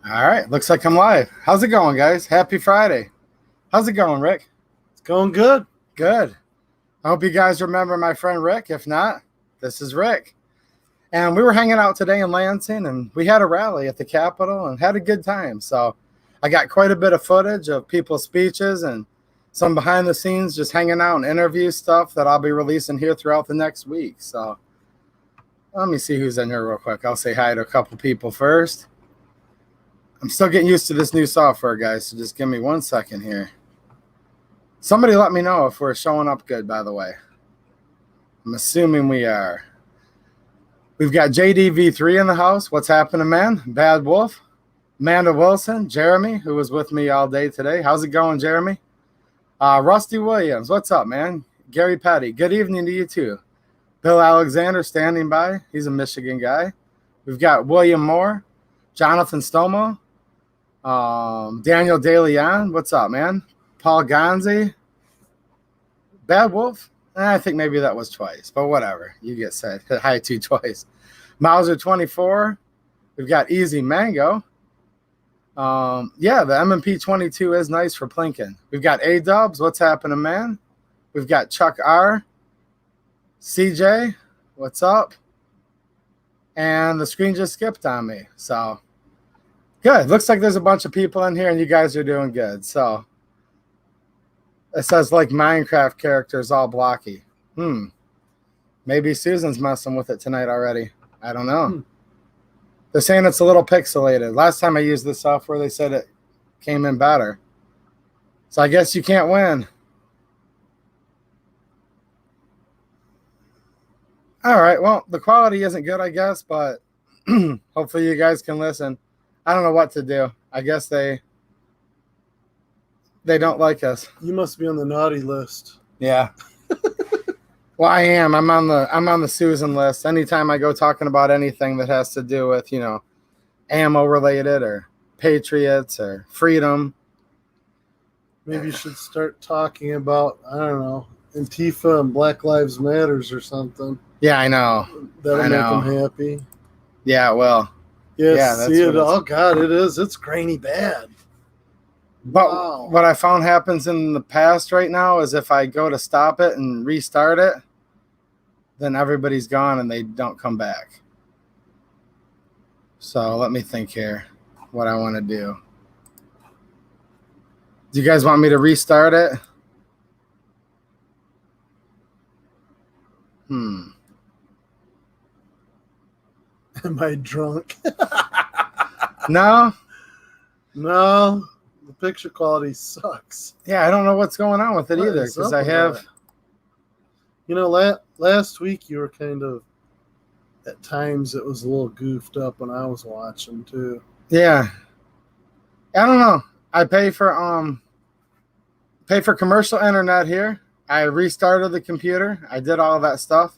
All right, looks like I'm live. How's it going, guys? Happy Friday. How's it going, Rick? It's going good. Good. I hope you guys remember my friend Rick. If not, this is Rick. And we were hanging out today in Lansing, and we had a rally at the Capitol and had a good time. So I got quite a bit of footage of people's speeches and some behind the scenes just hanging out and interview stuff that I'll be releasing here throughout the next week. So let me see who's in here real quick. I'll say hi to a couple people first. I'm still getting used to this new software, guys, so just give me 1 second here. Somebody let me know if we're showing up good, by the way. I'm assuming we are. We've got JDV3 in the house. What's happening, man? Bad Wolf. Amanda Wilson. Jeremy, who was with me all day today. How's it going, Jeremy? Rusty Williams. What's up, man? Gary Petty. Good evening to you, too. Bill Alexander standing by. He's a Michigan guy. We've got William Moore. Jonathan Stomo. Daniel DeLeon, what's up, man? Paul Gonzi, Bad Wolf. I think maybe that was twice, but whatever. You get said hi to twice. Mauser 24. We've got Easy Mango. Yeah, the M&P 22 is nice for Plinkin. We've got A Dubs. What's happening, man? We've got Chuck R. CJ. What's up? And the screen just skipped on me, so. Good. Looks like there's a bunch of people in here, and you guys are doing good. So it says like Minecraft characters all blocky. Maybe Susan's messing with it tonight already. I don't know. They're saying it's a little pixelated. Last time I used this software, they said it came in better. So I guess you can't win. All right. Well, the quality isn't good, I guess, but hopefully you guys can listen. I don't know what to do. I guess they don't like us. You must be on the naughty list. Yeah. Well, I am. I'm on the Susan list. Anytime I go talking about anything that has to do with, ammo related or Patriots or freedom. Maybe you should start talking about, I don't know, Antifa and Black Lives Matters or something. Yeah, I know. That'll make them happy. Yeah, well. Yes, yeah, that's see it. Oh, God, it is. It's grainy bad. But what I found happens in the past right now is if I go to stop it and restart it, then everybody's gone and they don't come back. So let me think here what I want to do. Do you guys want me to restart it? Am I drunk? No. No. The picture quality sucks. Yeah, I don't know what's going on with it either because I have. Last week you were kind of, at times it was a little goofed up when I was watching too. Yeah. I don't know. I pay for commercial internet here. I restarted the computer. I did all of that stuff.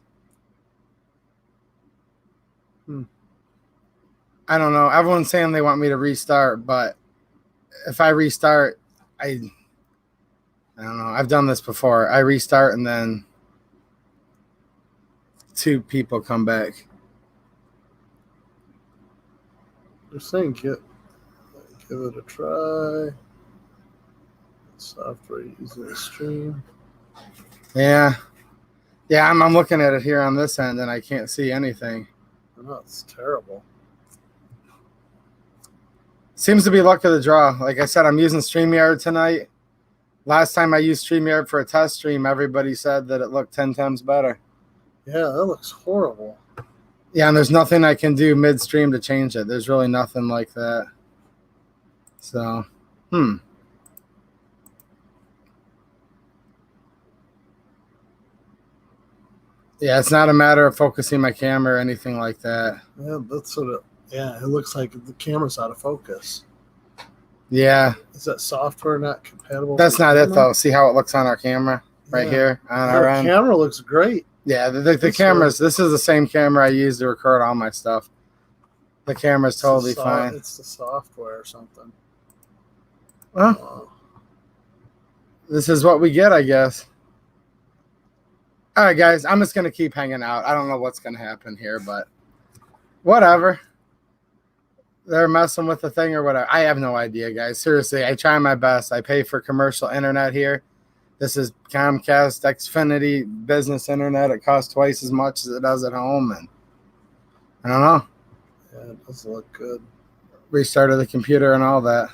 I don't know. Everyone's saying they want me to restart, but if I restart, I don't know. I've done this before. I restart and then 2 people come back. They're saying give it a try. Software using the stream. Yeah. Yeah, I'm looking at it here on this end and I can't see anything. Oh, it's terrible. Seems to be luck of the draw. Like I said, I'm using StreamYard tonight. Last time I used StreamYard for a test stream, everybody said that it looked 10 times better. Yeah, that looks horrible. Yeah, and there's nothing I can do midstream to change it. There's really nothing like that. So, Yeah, it's not a matter of focusing my camera or anything like that. Yeah, that's what it looks like the camera's out of focus. Yeah. Is that software not compatible? That's not it, though. See how it looks on our camera right here on our end? The camera looks great. Yeah, the cameras, this is the same camera I use to record all my stuff. The camera's totally fine. It's the software or something. Well, this is what we get, I guess. All right, guys, I'm just going to keep hanging out. I don't know what's going to happen here, but whatever. they're messing with the thing or whatever. I have no idea, guys. Seriously, I try my best. I pay for commercial internet here. This is Comcast, Xfinity business internet. It costs twice as much as it does at home, and I don't know. Yeah, it doesn't look good. Restarted the computer and all that.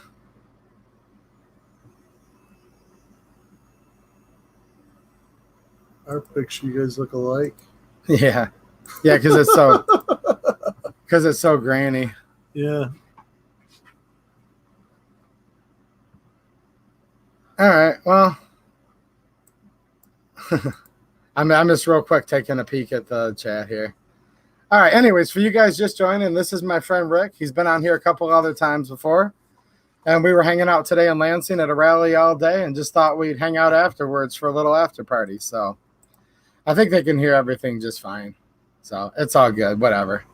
Our picture, you guys look alike. Yeah, because it's so grainy. Yeah. All right. Well, I'm just real quick taking a peek at the chat here. All right. Anyways, for you guys just joining, this is my friend Rick. He's been on here a couple other times before, and we were hanging out today in Lansing at a rally all day, and just thought we'd hang out afterwards for a little after party. So I think they can hear everything just fine. So it's all good. Whatever.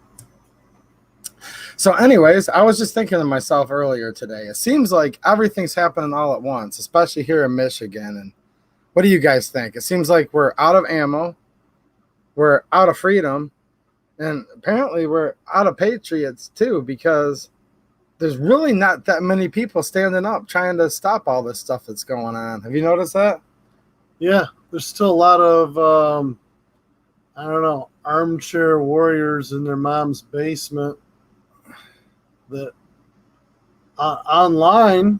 So anyways, I was just thinking to myself earlier today, it seems like everything's happening all at once, especially here in Michigan. And what do you guys think? It seems like we're out of ammo, we're out of freedom, and apparently we're out of patriots too, because there's really not that many people standing up trying to stop all this stuff that's going on. Have you noticed that? Yeah, there's still a lot of, I don't know, armchair warriors in their mom's basement that online,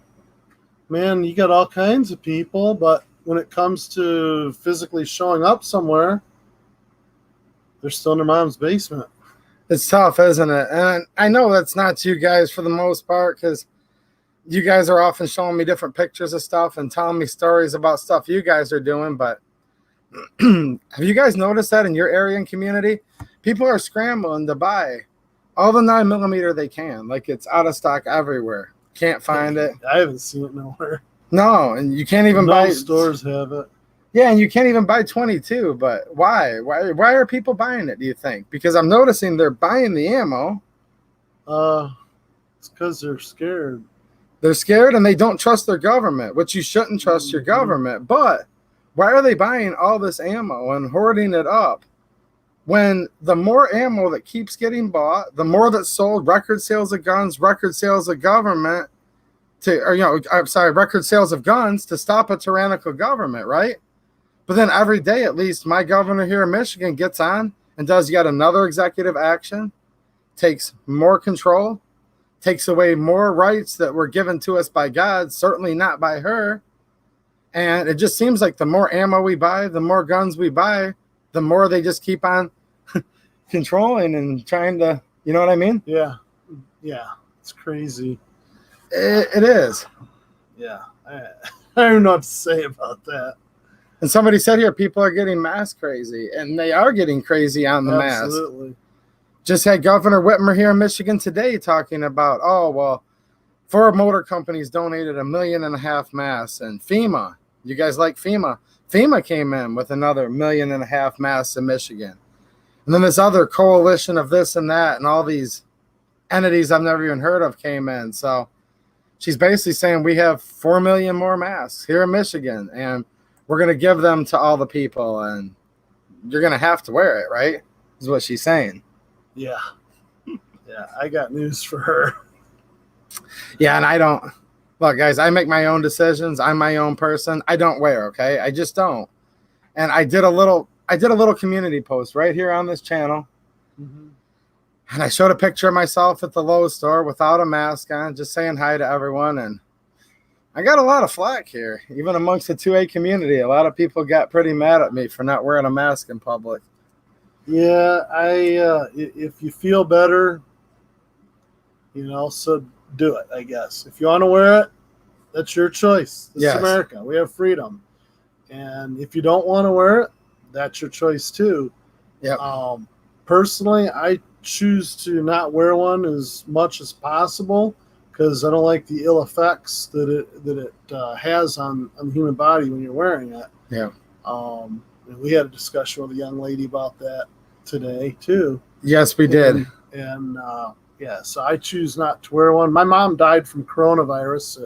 man, you got all kinds of people, but when it comes to physically showing up somewhere, they're still in their mom's basement. It's tough, isn't it? And I know that's not you guys for the most part, because you guys are often showing me different pictures of stuff and telling me stories about stuff you guys are doing. But have you guys noticed that in your area and community? People are scrambling to buy all the 9mm they can. Like, it's out of stock everywhere. Can't find it. I haven't seen it nowhere. No, and you can't even buy. Stores have it. Yeah, and you can't even buy 22. But why? Why are people buying it, do you think? Because I'm noticing they're buying the ammo. It's because they're scared. They're scared, and they don't trust their government, which you shouldn't trust your government. But why are they buying all this ammo and hoarding it up? When the more ammo that keeps getting bought, the more that's sold, record sales of guns, record sales of government record sales of guns to stop a tyrannical government, right? But then every day, at least, my governor here in Michigan gets on and does yet another executive action, takes more control, takes away more rights that were given to us by God, certainly not by her. And it just seems like the more ammo we buy, the more guns we buy, the more they just keep on controlling and trying to, you know what I mean? Yeah. It's crazy. It is. Yeah. I don't know what to say about that. And somebody said here, people are getting mask crazy, and they are getting crazy on the mask. Absolutely. Just had Governor Whitmer here in Michigan today talking about, 4 motor companies donated 1.5 million masks, and FEMA, you guys like FEMA? FEMA came in with another 1.5 million masks in Michigan. And then this other coalition of this and that and all these entities I've never even heard of came in. So she's basically saying we have 4 million more masks here in Michigan, and we're going to give them to all the people, and you're going to have to wear it, right? Is what she's saying. Yeah. Yeah, I got news for her. Yeah, and I don't. Look, guys, I make my own decisions. I'm my own person. I don't wear, okay? I just don't. And I did a little community post right here on this channel. Mm-hmm. And I showed a picture of myself at the Lowe's store without a mask on, just saying hi to everyone. And I got a lot of flack here, even amongst the 2A community. A lot of people got pretty mad at me for not wearing a mask in public. Yeah, if you feel better, so do it, I guess. If you want to wear it, that's your choice. This is America. We have freedom. And if you don't want to wear it, that's your choice too. Yeah. Personally, I choose to not wear one as much as possible because I don't like the ill effects that it has on the human body when you're wearing it. Yeah. We had a discussion with a young lady about that today too. Yes, we did. And so I choose not to wear one. My mom died from coronavirus.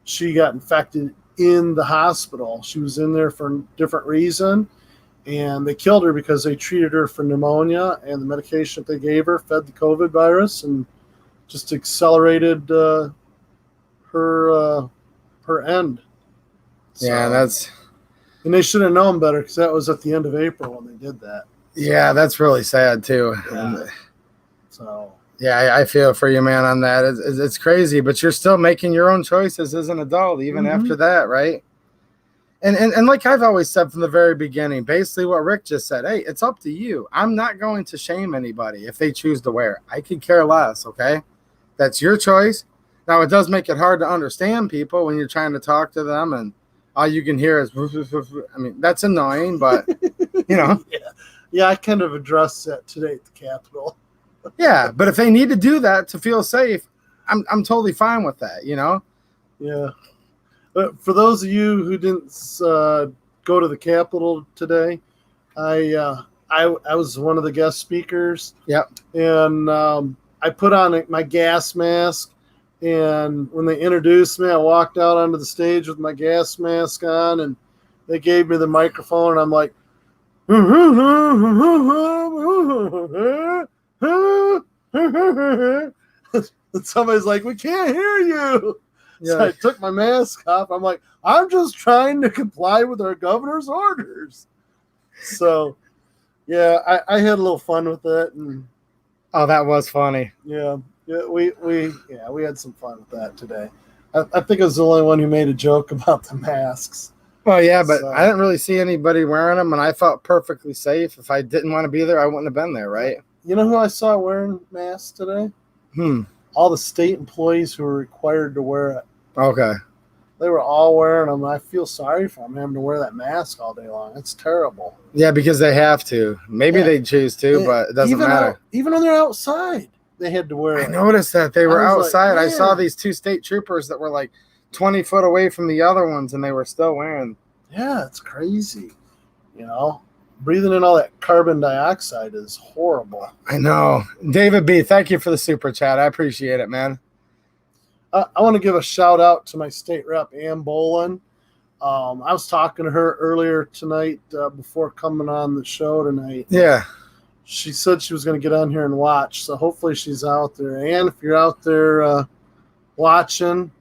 She got infected in the hospital. She was in there for a different reason, and they killed her because they treated her for pneumonia, and the medication that they gave her fed the COVID virus, and just accelerated her end. Yeah, that's. And they should have known better because that was at the end of April when they did that. Yeah, that's really sad too. Yeah. So. Yeah, I feel for you, man, on that. It's crazy, but you're still making your own choices as an adult, even after that, right? And like I've always said from the very beginning, basically what Rick just said, hey, it's up to you. I'm not going to shame anybody if they choose to wear it. I could care less, okay? That's your choice. Now, it does make it hard to understand people when you're trying to talk to them and all you can hear is, I mean, that's annoying, but, you know. Yeah, I kind of addressed that today at the Capitol. Yeah, but if they need to do that to feel safe, I'm totally fine with that, you know? Yeah. But for those of you who didn't go to the Capitol today, I was one of the guest speakers. Yep. And I put on my gas mask, and when they introduced me, I walked out onto the stage with my gas mask on, and they gave me the microphone, and I'm like, and somebody's like, we can't hear you. Yeah. So I took my mask off. I'm like, I'm just trying to comply with our governor's orders. So, yeah, I had a little fun with it. And oh, that was funny. Yeah, we had some fun with that today. I think I was the only one who made a joke about the masks. Well, yeah, but I didn't really see anybody wearing them, and I felt perfectly safe. If I didn't want to be there, I wouldn't have been there, right? You know who I saw wearing masks today? All the state employees who were required to wear it. Okay. They were all wearing them. I feel sorry for them having to wear that mask all day long. It's terrible. Yeah, because they have to. Maybe they choose to, but it doesn't matter. Even when they're outside, they had to wear it. I noticed that they were outside. Like, I saw these two state troopers that were like 20 foot away from the other ones, and they were still wearing. Yeah, it's crazy. You know, breathing in all that carbon dioxide is horrible. I know. David B., thank you for the super chat. I appreciate it, man. I want to give a shout out to my state rep, Ann Bolin. I was talking to her earlier tonight before coming on the show tonight. Yeah. She said she was going to get on here and watch, so hopefully she's out there. Ann, if you're out there watching,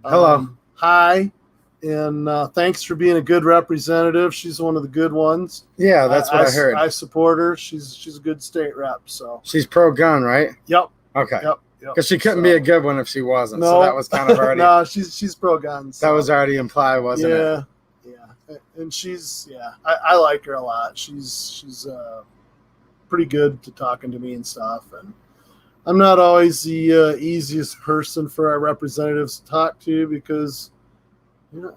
hello. Hi, and thanks for being a good representative. She's one of the good ones. Yeah, that's what I heard. I support her. She's a good state rep. So she's pro-gun, right? Yep. Okay. Yep. Because she couldn't be a good one if she wasn't. No, so that was kind of already. No, she's pro-gun. So. That was already implied, wasn't it? Yeah. And she's I like her a lot. She's pretty good to talking to me and stuff. And I'm not always the easiest person for our representatives to talk to because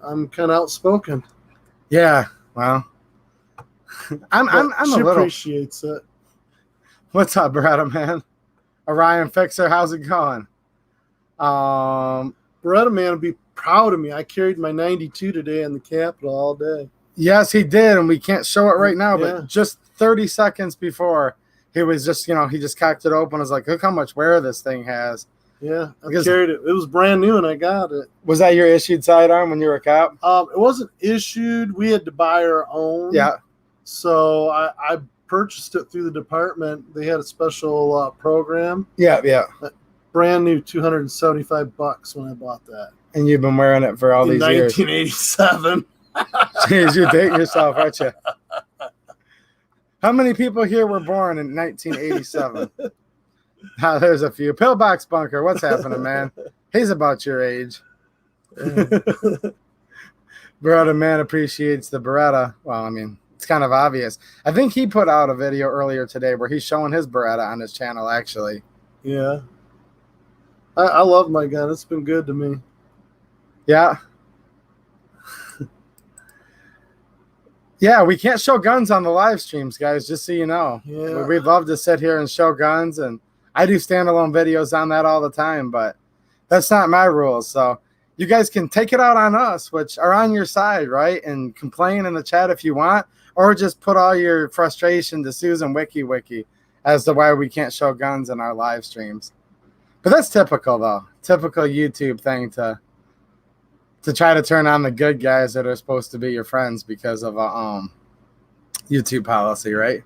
I'm kind of outspoken. Yeah. Well, I'm a little. She appreciates it. What's up, Beretta, man? Orion Fixer, how's it going? Beretta man would be proud of me. I carried my 92 today in the Capitol all day. Yes, he did, and we can't show it right now, but just 30 seconds before, he was just, he just cocked it open. I was like, look how much wear this thing has. Yeah, I carried it. It was brand new, and I got it. Was that your issued sidearm when you were a cop? It wasn't issued. We had to buy our own. Yeah. So I purchased it through the department. They had a special program. Yeah. Brand new, $275 when I bought that. And you've been wearing it for all these years. 1987. Jeez, you're dating yourself, aren't you? How many people here were born in 1987? There's a few. Pillbox Bunker, what's happening, man? He's about your age. Beretta man appreciates the Beretta. Well, I mean, it's kind of obvious. I think he put out a video earlier today where he's showing his Beretta on his channel, actually. Yeah. I love my gun. It's been good to me. Yeah. Yeah, we can't show guns on the live streams, guys, just so you know. Yeah. We'd love to sit here and show guns, and I do standalone videos on that all the time, but that's not my rules. So you guys can take it out on us, which are on your side, right? And complain in the chat if you want, or just put all your frustration to Susan Wiki as to why we can't show guns in our live streams. But that's typical, though. Typical YouTube thing to try to turn on the good guys that are supposed to be your friends because of a YouTube policy, right?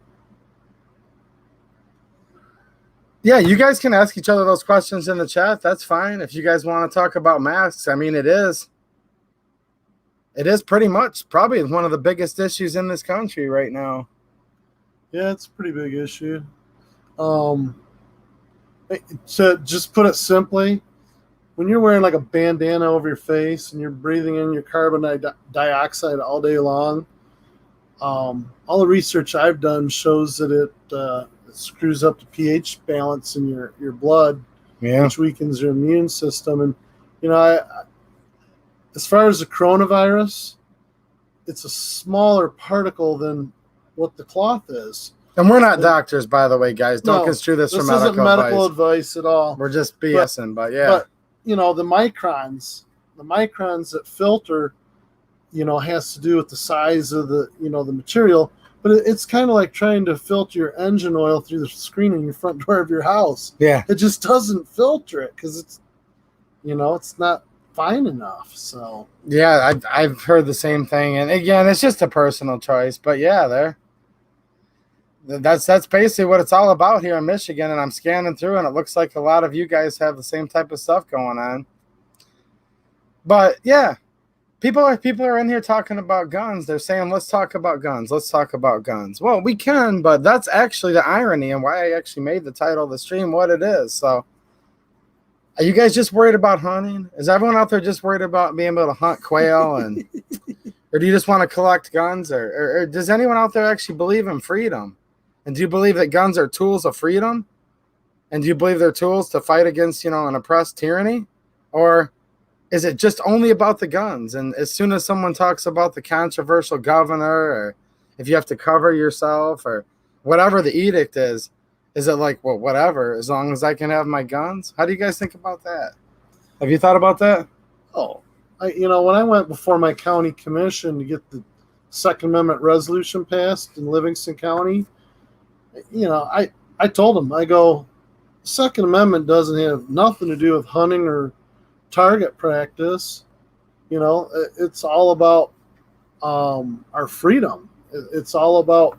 Yeah, you guys can ask each other those questions in the chat. That's fine. If you guys want to talk about masks, I mean, it is pretty much probably one of the biggest issues in this country right now. Yeah, it's a pretty big issue. To just put it simply, when you're wearing like a bandana over your face and you're breathing in your carbon dioxide all day long, all the research I've done shows that it screws up the pH balance in your blood, which weakens your immune system. And as far as the coronavirus, it's a smaller particle than what the cloth is. And we're not doctors, by the way, guys. Don't construe this for medical advice. This isn't medical advice at all. We're just BSing, but yeah. But the microns that filter, has to do with the size of the material. But it's kind of like trying to filter your engine oil through the screen in your front door of your house. Yeah. It just doesn't filter it because it's not fine enough. So yeah, I've heard the same thing. And again, it's just a personal choice. But yeah, that's basically what it's all about here in Michigan. And I'm scanning through, and it looks like a lot of you guys have the same type of stuff going on. But yeah, people are in here talking about guns. They're saying, let's talk about guns. Let's talk about guns. Well, we can, but that's actually the irony and why I actually made the title of the stream what it is. So are you guys just worried about hunting? Is everyone out there just worried about being able to hunt quail and or do you just want to collect guns? Or does anyone out there actually believe in freedom? And do you believe that guns are tools of freedom? And do you believe they're tools to fight against, an oppressed tyranny? Or is it just only about the guns? And as soon as someone talks about the controversial governor, or if you have to cover yourself, or whatever the edict is it like, well, whatever, as long as I can have my guns? How do you guys think about that? Have you thought about that? Oh, when I went before my county commission to get the Second Amendment resolution passed in Livingston County, I told them, I go, the Second Amendment doesn't have nothing to do with hunting or target practice. It's all about our freedom. It's all about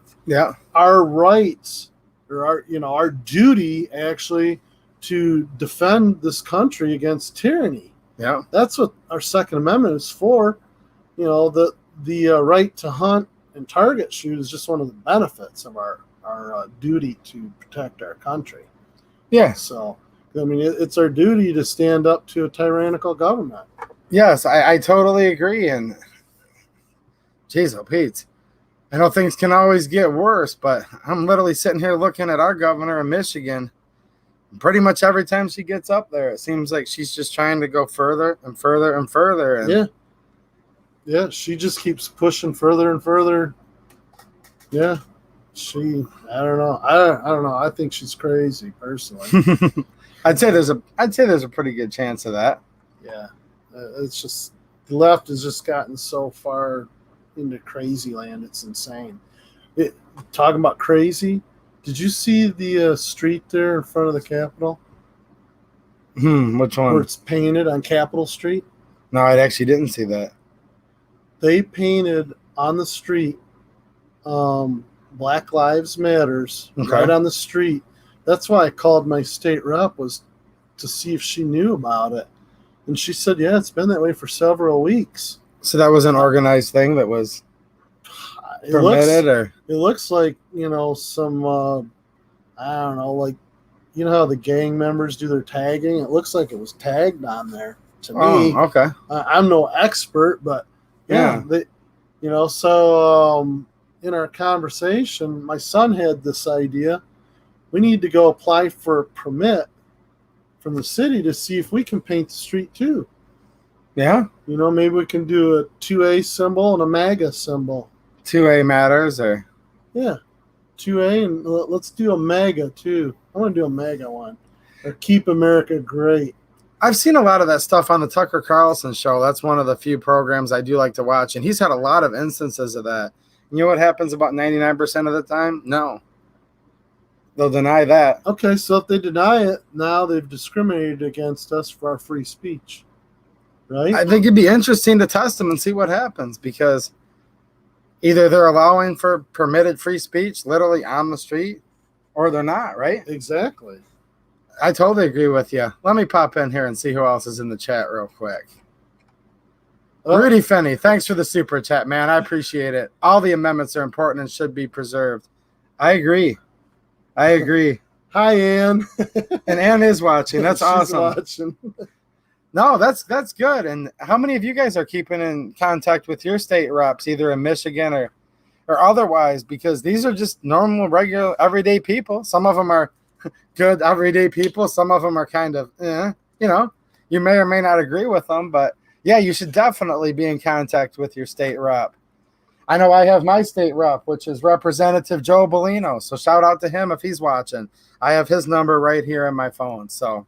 our rights, or our duty actually to defend this country against tyranny. Yeah, that's what our Second Amendment is for. The right to hunt and target shoot is just one of the benefits of our duty to protect our country. Yeah. So, I mean, it's our duty to stand up to a tyrannical government. Yes, I totally agree. And geez, oh Pete, I know things can always get worse, but I'm literally sitting here looking at our governor in Michigan. Pretty much every time she gets up there, it seems like she's just trying to go further and further and further. And yeah, she just keeps pushing further and further. Yeah. I don't know. I think she's crazy, personally. I'd say there's a pretty good chance of that. Yeah, it's just the left has just gotten so far into crazy land. It's insane. Talking about crazy, did you see the street there in front of the Capitol? Which one? Where it's painted on Capitol Street? No, I actually didn't see that. They painted on the street. Black Lives Matters right on the street. That's why I called my state rep, was to see if she knew about it. And she said, yeah, it's been that way for several weeks. So that was an organized thing that was permitted? It looks like, some, I don't know, like, how the gang members do their tagging? It looks like it was tagged on there to me. Okay. I'm no expert, but yeah. In our conversation, my son had this idea. We need to go apply for a permit from the city to see if we can paint the street too. Yeah. Maybe we can do a 2A symbol and a MAGA symbol. 2A matters, or? Yeah. 2A, and let's do a MAGA too. I want to do a MAGA one. Or Keep America Great. I've seen a lot of that stuff on the Tucker Carlson show. That's one of the few programs I do like to watch. And he's had a lot of instances of that. You know what happens about 99% of the time? No. They'll deny that. Okay, so if they deny it, now they've discriminated against us for our free speech. Right? I think it'd be interesting to test them and see what happens, because either they're allowing for permitted free speech literally on the street, or they're not, right? Exactly. I totally agree with you. Let me pop in here and see who else is in the chat real quick. Rudy Finney, thanks for the super chat, man. I appreciate it. All the amendments are important and should be preserved. I agree. Hi, Ann. And Ann is watching. That's She's awesome. Watching. No, that's good. And how many of you guys are keeping in contact with your state reps, either in Michigan or otherwise? Because these are just normal, regular, everyday people. Some of them are good, everyday people. Some of them are kind of, you may or may not agree with them. But, yeah, you should definitely be in contact with your state rep. I know I have my state rep, which is Representative Joe Bellino. So shout out to him if he's watching. I have his number right here on my phone. So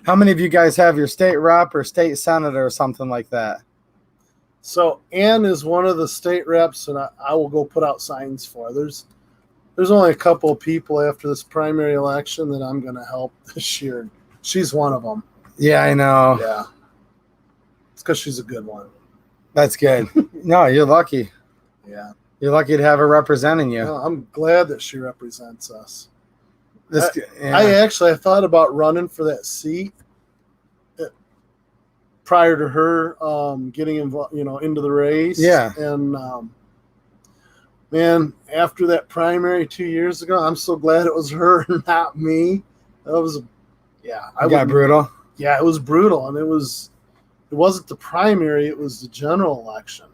how many of you guys have your state rep or state senator or something like that? So Ann is one of the state reps, and I will go put out signs for. There's only a couple of people after this primary election that I'm going to help this year. She's one of them. Yeah, I know. Yeah. It's because she's a good one. That's good. No, you're lucky. Yeah. You're lucky to have her representing you. No, I'm glad that she represents us. Yeah. I thought about running for that seat prior to her getting involved, into the race. Yeah. And man, after that primary 2 years ago, I'm so glad it was her and not me. That was, brutal. Yeah, it was brutal, and it wasn't the primary; it was the general election.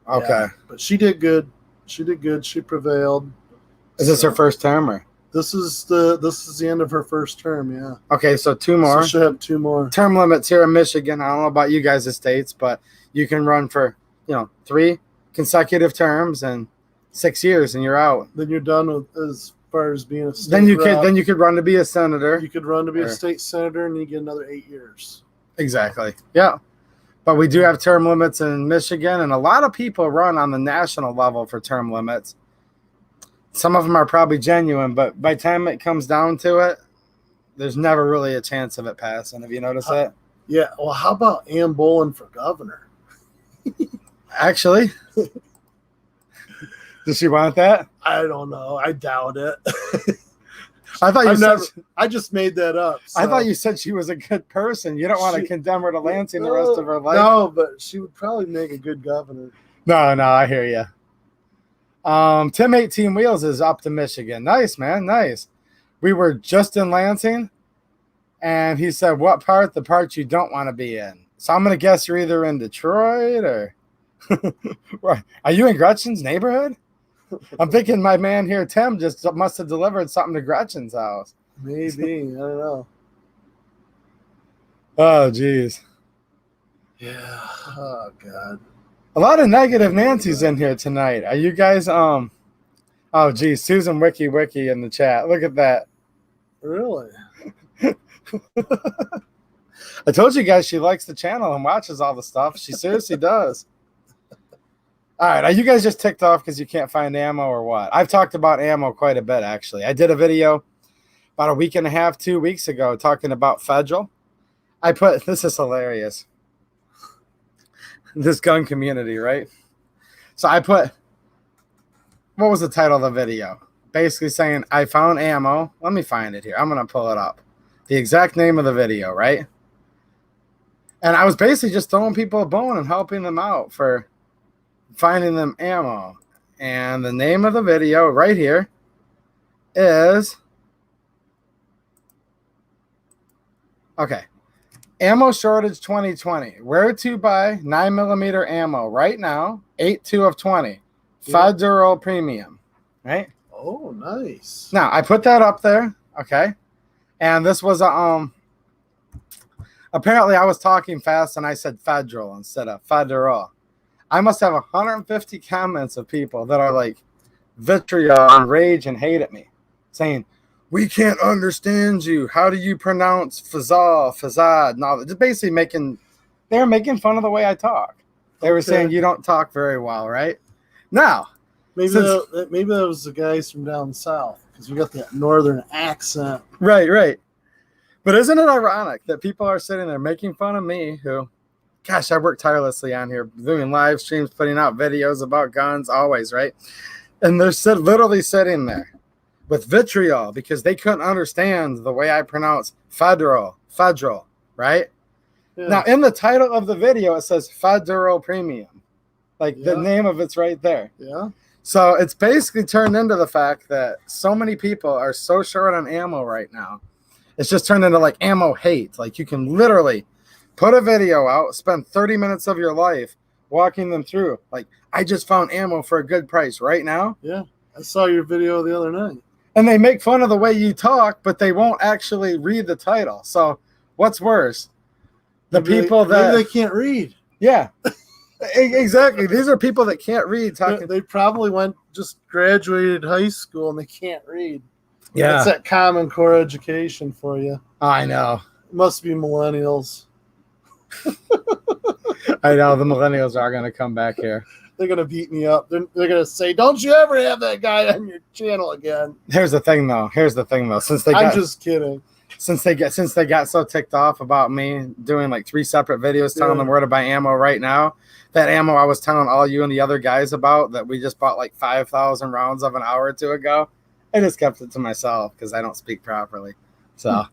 Okay. Yeah, but she did good. She prevailed. Is this her first term or? This is the end of her first term, yeah. Okay, so two more. So she'll have two more. Term limits here in Michigan. I don't know about you guys' states, but you can run for, 3 consecutive terms and 6 years, and you're out. Then you're done with as far as being a state Then you rep. could run to be a senator. You could run to be a state senator, and you get another 8 years. Exactly. Yeah. But we do have term limits in Michigan, and a lot of people run on the national level for term limits. Some of them are probably genuine, but by the time it comes down to it, there's never really a chance of it passing. Have you noticed that? Yeah. Well, how about Ann Bolin for governor? Actually, does she want that? I don't know. I doubt it. I thought you I just made that up. So. I thought you said she was a good person. You don't want to condemn her to Lansing the rest of her life. No, but she would probably make a good governor. No, I hear you. Tim 18 Wheels is up to Michigan. Nice, man. Nice. We were just in Lansing, and he said, what part? The part you don't want to be in. So I'm going to guess you're either in Detroit or are you in Gretchen's neighborhood? I'm thinking my man here, Tim, just must have delivered something to Gretchen's house. Maybe. I don't know. Oh, geez. Yeah. Oh, God. A lot of negative Nancy's in here tonight. Are you guys oh geez, Susan Wiki in the chat. Look at that. Really? I told you guys she likes the channel and watches all the stuff. She seriously does. All right, are you guys just ticked off because you can't find ammo or what? I've talked about ammo quite a bit, actually. I did a video about a week and a half, 2 weeks ago, talking about federal. This is hilarious. This gun community, right? So I put, what was the title of the video? Basically saying, I found ammo. Let me find it here. I'm going to pull it up. The exact name of the video, right? And I was basically just throwing people a bone and helping them out for finding them ammo. And the name of the video right here is, okay. Ammo shortage 2020. Where to buy 9mm ammo right now? 8.2 of 20. Federal premium. Right? Oh, nice. Now I put that up there. Okay. And this was a apparently I was talking fast and I said federal instead of federal. I must have 150 comments of people that are like vitriol and rage and hate at me, saying, we can't understand you. How do you pronounce Fazad, and all that? Just basically they were making fun of the way I talk. They were saying you don't talk very well, right? Now, maybe that was the guys from down south because we got that northern accent. Right. But isn't it ironic that people are sitting there making fun of me who, gosh, I work tirelessly on here, doing live streams, putting out videos about guns always, right? And they're literally sitting there with vitriol because they couldn't understand the way I pronounce federal, right? Yeah. Now, in the title of the video, it says Federal Premium. Like the name of it's right there. Yeah. So it's basically turned into the fact that so many people are so short on ammo right now. It's just turned into like ammo hate. Like you can literally put a video out, spend 30 minutes of your life walking them through. Like, I just found ammo for a good price right now. Yeah. I saw your video the other night. And they make fun of the way you talk, but they won't actually read the title. So what's worse? Maybe they can't read. Yeah. Exactly. These are people that can't read. They probably just graduated high school and they can't read. Yeah. That's that Common Core education for you. I know. It must be millennials. I know. The millennials are going to come back here. They're going to beat me up. They're going to say, don't you ever have that guy on your channel again. Here's the thing, though. I'm just kidding. Since they got so ticked off about me doing like 3 separate videos telling them where to buy ammo right now, that ammo I was telling all you and the other guys about that we just bought like 5,000 rounds of an hour or two ago, I just kept it to myself because I don't speak properly. So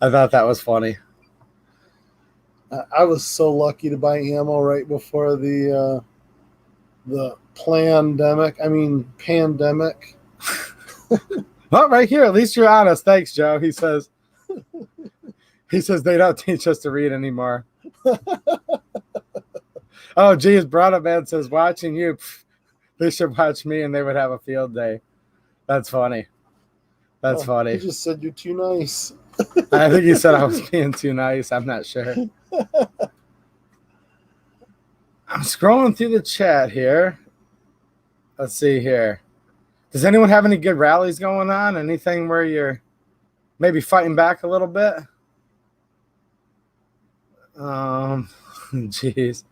I thought that was funny. I was so lucky to buy ammo right before the pandemic. Well, right here, at least you're honest. Thanks, Joe. He says they don't teach us to read anymore. Oh, geez, Brought Man says, watching you, they should watch me and they would have a field day. That's funny. That's funny. He just said you're too nice. I think he said I was being too nice. I'm not sure. I'm scrolling through the chat here. Let's see here. Does anyone have any good rallies going on? Anything where you're maybe fighting back a little bit? Jeez.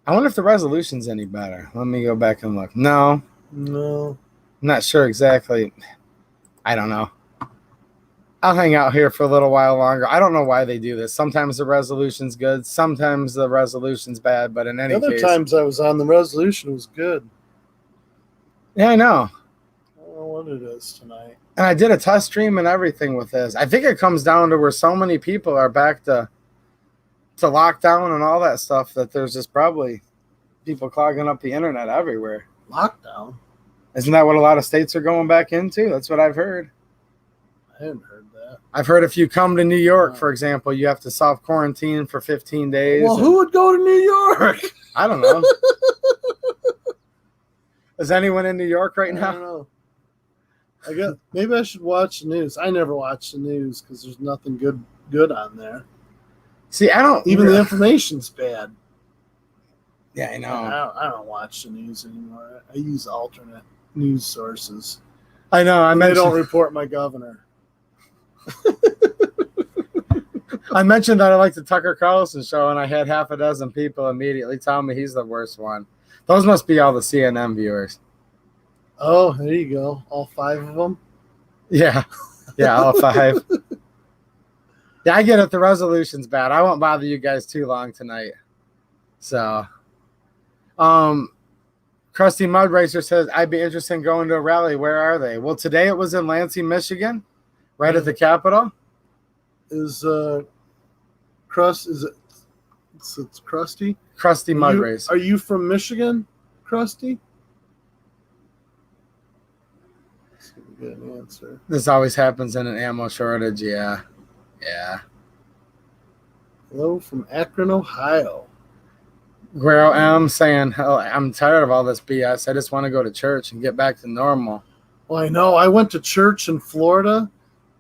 I wonder if the resolution's any better. Let me go back and look. No. I'm not sure exactly. I don't know. I'll hang out here for a little while longer. I don't know why they do this. Sometimes the resolution's good. Sometimes the resolution's bad. But in any case. Other times I was on, the resolution was good. Yeah, I know. I don't know what it is tonight. And I did a test stream and everything with this. I think it comes down to where so many people are back to lockdown and all that stuff that there's just probably people clogging up the internet everywhere. Lockdown? Isn't that what a lot of states are going back into? That's what I've heard. I hadn't heard that. I've heard if you come to New York, for example, you have to self-quarantine for 15 days. Well, who would go to New York? I don't know. Is anyone in New York right now? I don't know. Maybe I should watch the news. I never watch the news because there's nothing good on there. See, I don't even the information's bad. Yeah, I know. I don't watch the news anymore. I use alternate news sources. I know. They don't report my governor. I mentioned that I like the Tucker Carlson show, and I had half a dozen people immediately tell me he's the worst one. Those must be all the CNN viewers. Oh, there you go. All 5 of them? Yeah, all 5. Yeah, I get it. The resolution's bad. I won't bother you guys too long tonight. So, Krusty Mud Racer says, I'd be interested in going to a rally. Where are they? Well, today it was in Lansing, Michigan, right at the Capitol. It's Krusty? Krusty Mud Racer. Are you from Michigan, Krusty? Let's see if we get an answer. This always happens in an ammo shortage, yeah. Hello from Akron, Ohio. Guerrero M saying, oh, I'm tired of all this BS. I just want to go to church and get back to normal. Well, I know. I went to church in Florida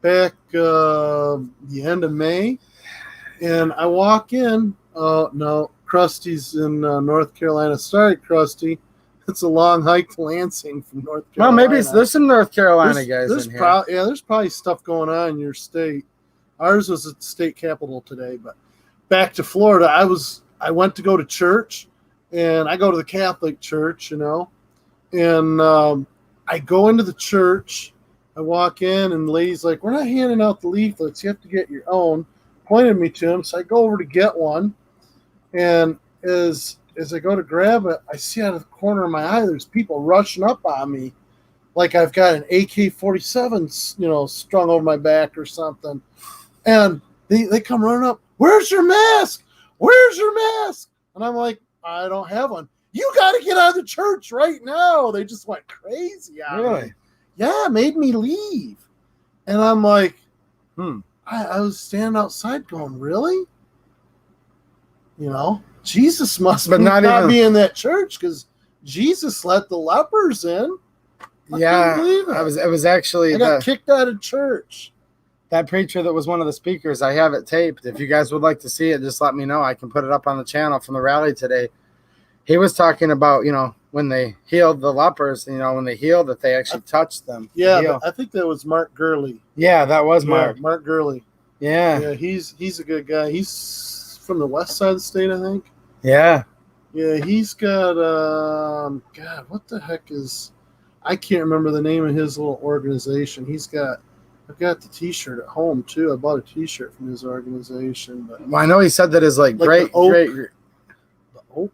back the end of May, and I walk in. Oh, no, Krusty's in North Carolina. Sorry, Krusty. It's a long hike to Lansing from North Carolina. Well, maybe there's some North Carolina guys in here. There's probably stuff going on in your state. Ours was at the state capitol today, but back to Florida, I went to go to church, and I go to the Catholic church, and I go into the church. I walk in, and the lady's like, we're not handing out the leaflets. You have to get your own. Pointed me to them, so I go over to get one, and as I go to grab it, I see out of the corner of my eye, there's people rushing up on me, like I've got an AK-47, you know, strung over my back or something. And they come running up, where's your mask? Where's your mask? And I'm like, I don't have one. You got to get out of the church right now. They just went crazy on me. Really? Yeah, made me leave. And I'm like, Hmm. I was standing outside going, really? You know, Jesus must not be in that church because Jesus let the lepers in. Yeah, it was actually I got kicked out of church. That preacher that was one of the speakers. I have it taped. If you guys would like to see it, just let me know. I can put it up on the channel from the rally today. He was talking about, you know, when they healed the lepers, you know, when they healed that they actually touched them. Yeah, I think that was Mark Gurley. Yeah, that was Mark. Mark Gurley. Yeah, he's a good guy. He's from the west side of the state, I think. Yeah. Yeah, he's got God, what the heck is? I can't remember the name of his little organization. I've got the T-shirt at home too. I bought a T-shirt from his organization. But well, I know he said that is like great the Oak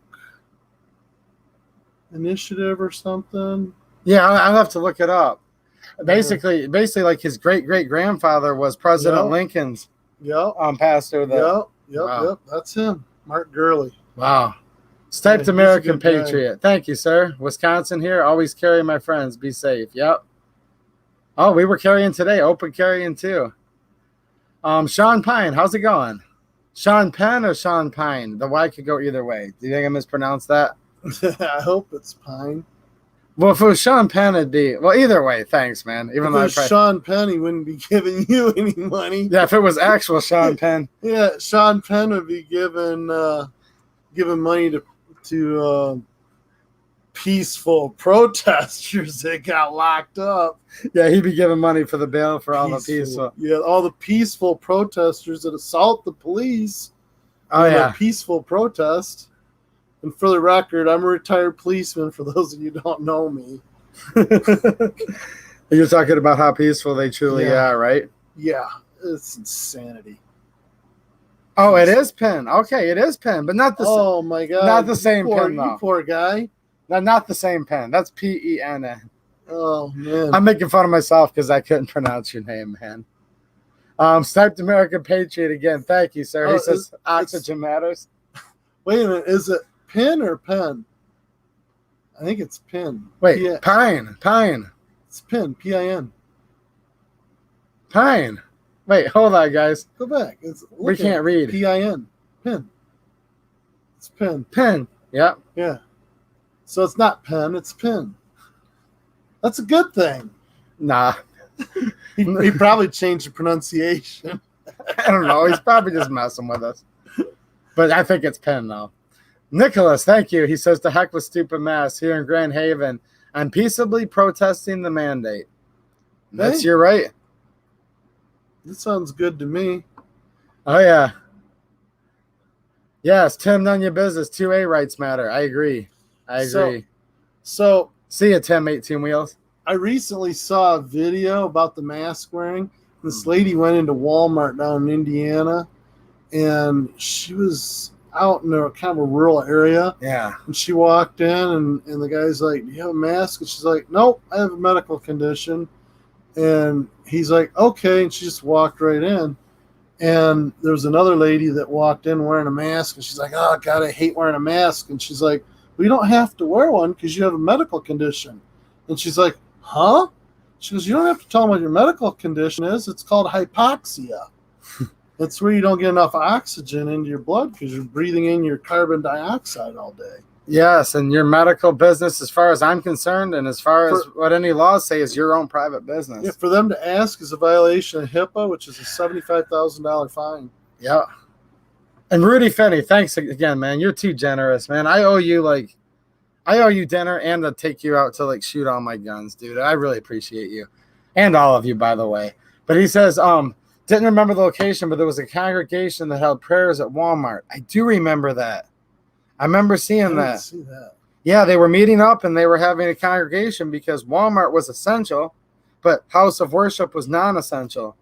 Initiative or something. Yeah, I'll have to look it up. Basically, like his great grandfather was President Lincoln's pastor. Yep. That's him, Mark Gurley. Wow. Stiped American Patriot. Guy. Thank you, sir. Wisconsin here. Always carry my friends. Be safe. Yep. Oh, we were carrying today. Open carrying too. Sean Pine. How's it going? Sean Penn or Sean Pine? The Y could go either way. Do you think I mispronounced that? I hope it's Pine. Well, if it was Sean Penn, it'd be... Well, either way, thanks, man. Even if it was Sean Penn, he wouldn't be giving you any money. Yeah, if it was actual Sean Penn. Yeah, Sean Penn would be giving money to peaceful protesters that got locked up. Yeah, he'd be giving money for the bail for all the peaceful. Yeah, all the peaceful protesters that assault the police. Oh, yeah. A peaceful protest. And for the record, I'm a retired policeman, for those of you who don't know me. You're talking about how peaceful they truly are, right? Yeah, it's insanity. Oh, it is Penn. Okay, it is Penn, but not the Oh, my God. Not the same Penn, though. You poor guy. Not the same Penn. That's Penn. Oh, man. I'm making fun of myself because I couldn't pronounce your name, man. Stiped American Patriot again. Thank you, sir. He says oxygen matters. Wait a minute. Is it Pin or Pen? I think it's Pin. Wait, Pine. It's Pin. P-I-N. Pine. Wait, hold on, guys. Go back. We can't read. P-I-N. Pin. It's Pin. Pin. Yep. Yeah. So it's not Pen, it's Pin. That's a good thing. Nah. he probably changed the pronunciation. I don't know. He's probably just messing with us. But I think it's Penn, though. Nicholas, thank you. He says, to heck with stupid masks here in Grand Haven. I'm peaceably protesting the mandate. That's your right. That sounds good to me. Oh, yeah. Yes, Tim, none of your business. 2A rights matter. I agree. So see you, Tim, 18 wheels. I recently saw a video about the mask wearing. This lady went into Walmart down in Indiana, and she was out in a kind of a rural area. Yeah. And she walked in, and the guy's like, do you have a mask? And she's like, nope, I have a medical condition. And he's like, okay. And she just walked right in. And there was another lady that walked in wearing a mask, and she's like, oh, God, I hate wearing a mask. And she's like, well, you don't have to wear one because you have a medical condition. And she's like, huh? She goes, you don't have to tell them what your medical condition is. It's called hypoxia. It's where you don't get enough oxygen into your blood because you're breathing in your carbon dioxide all day. Yes, and your medical business, as far as I'm concerned, and as far as what any laws say, is your own private business. Yeah, for them to ask is a violation of HIPAA, which is a $75,000 fine. Yeah. And Rudy Finney, thanks again, man. You're too generous, man. I owe you dinner and to take you out to like shoot all my guns, dude. I really appreciate you. And all of you, by the way. But he says, didn't remember the location, but there was a congregation that held prayers at Walmart. I do remember that. I remember seeing that. See that. Yeah, they were meeting up and they were having a congregation because Walmart was essential, but house of worship was non-essential.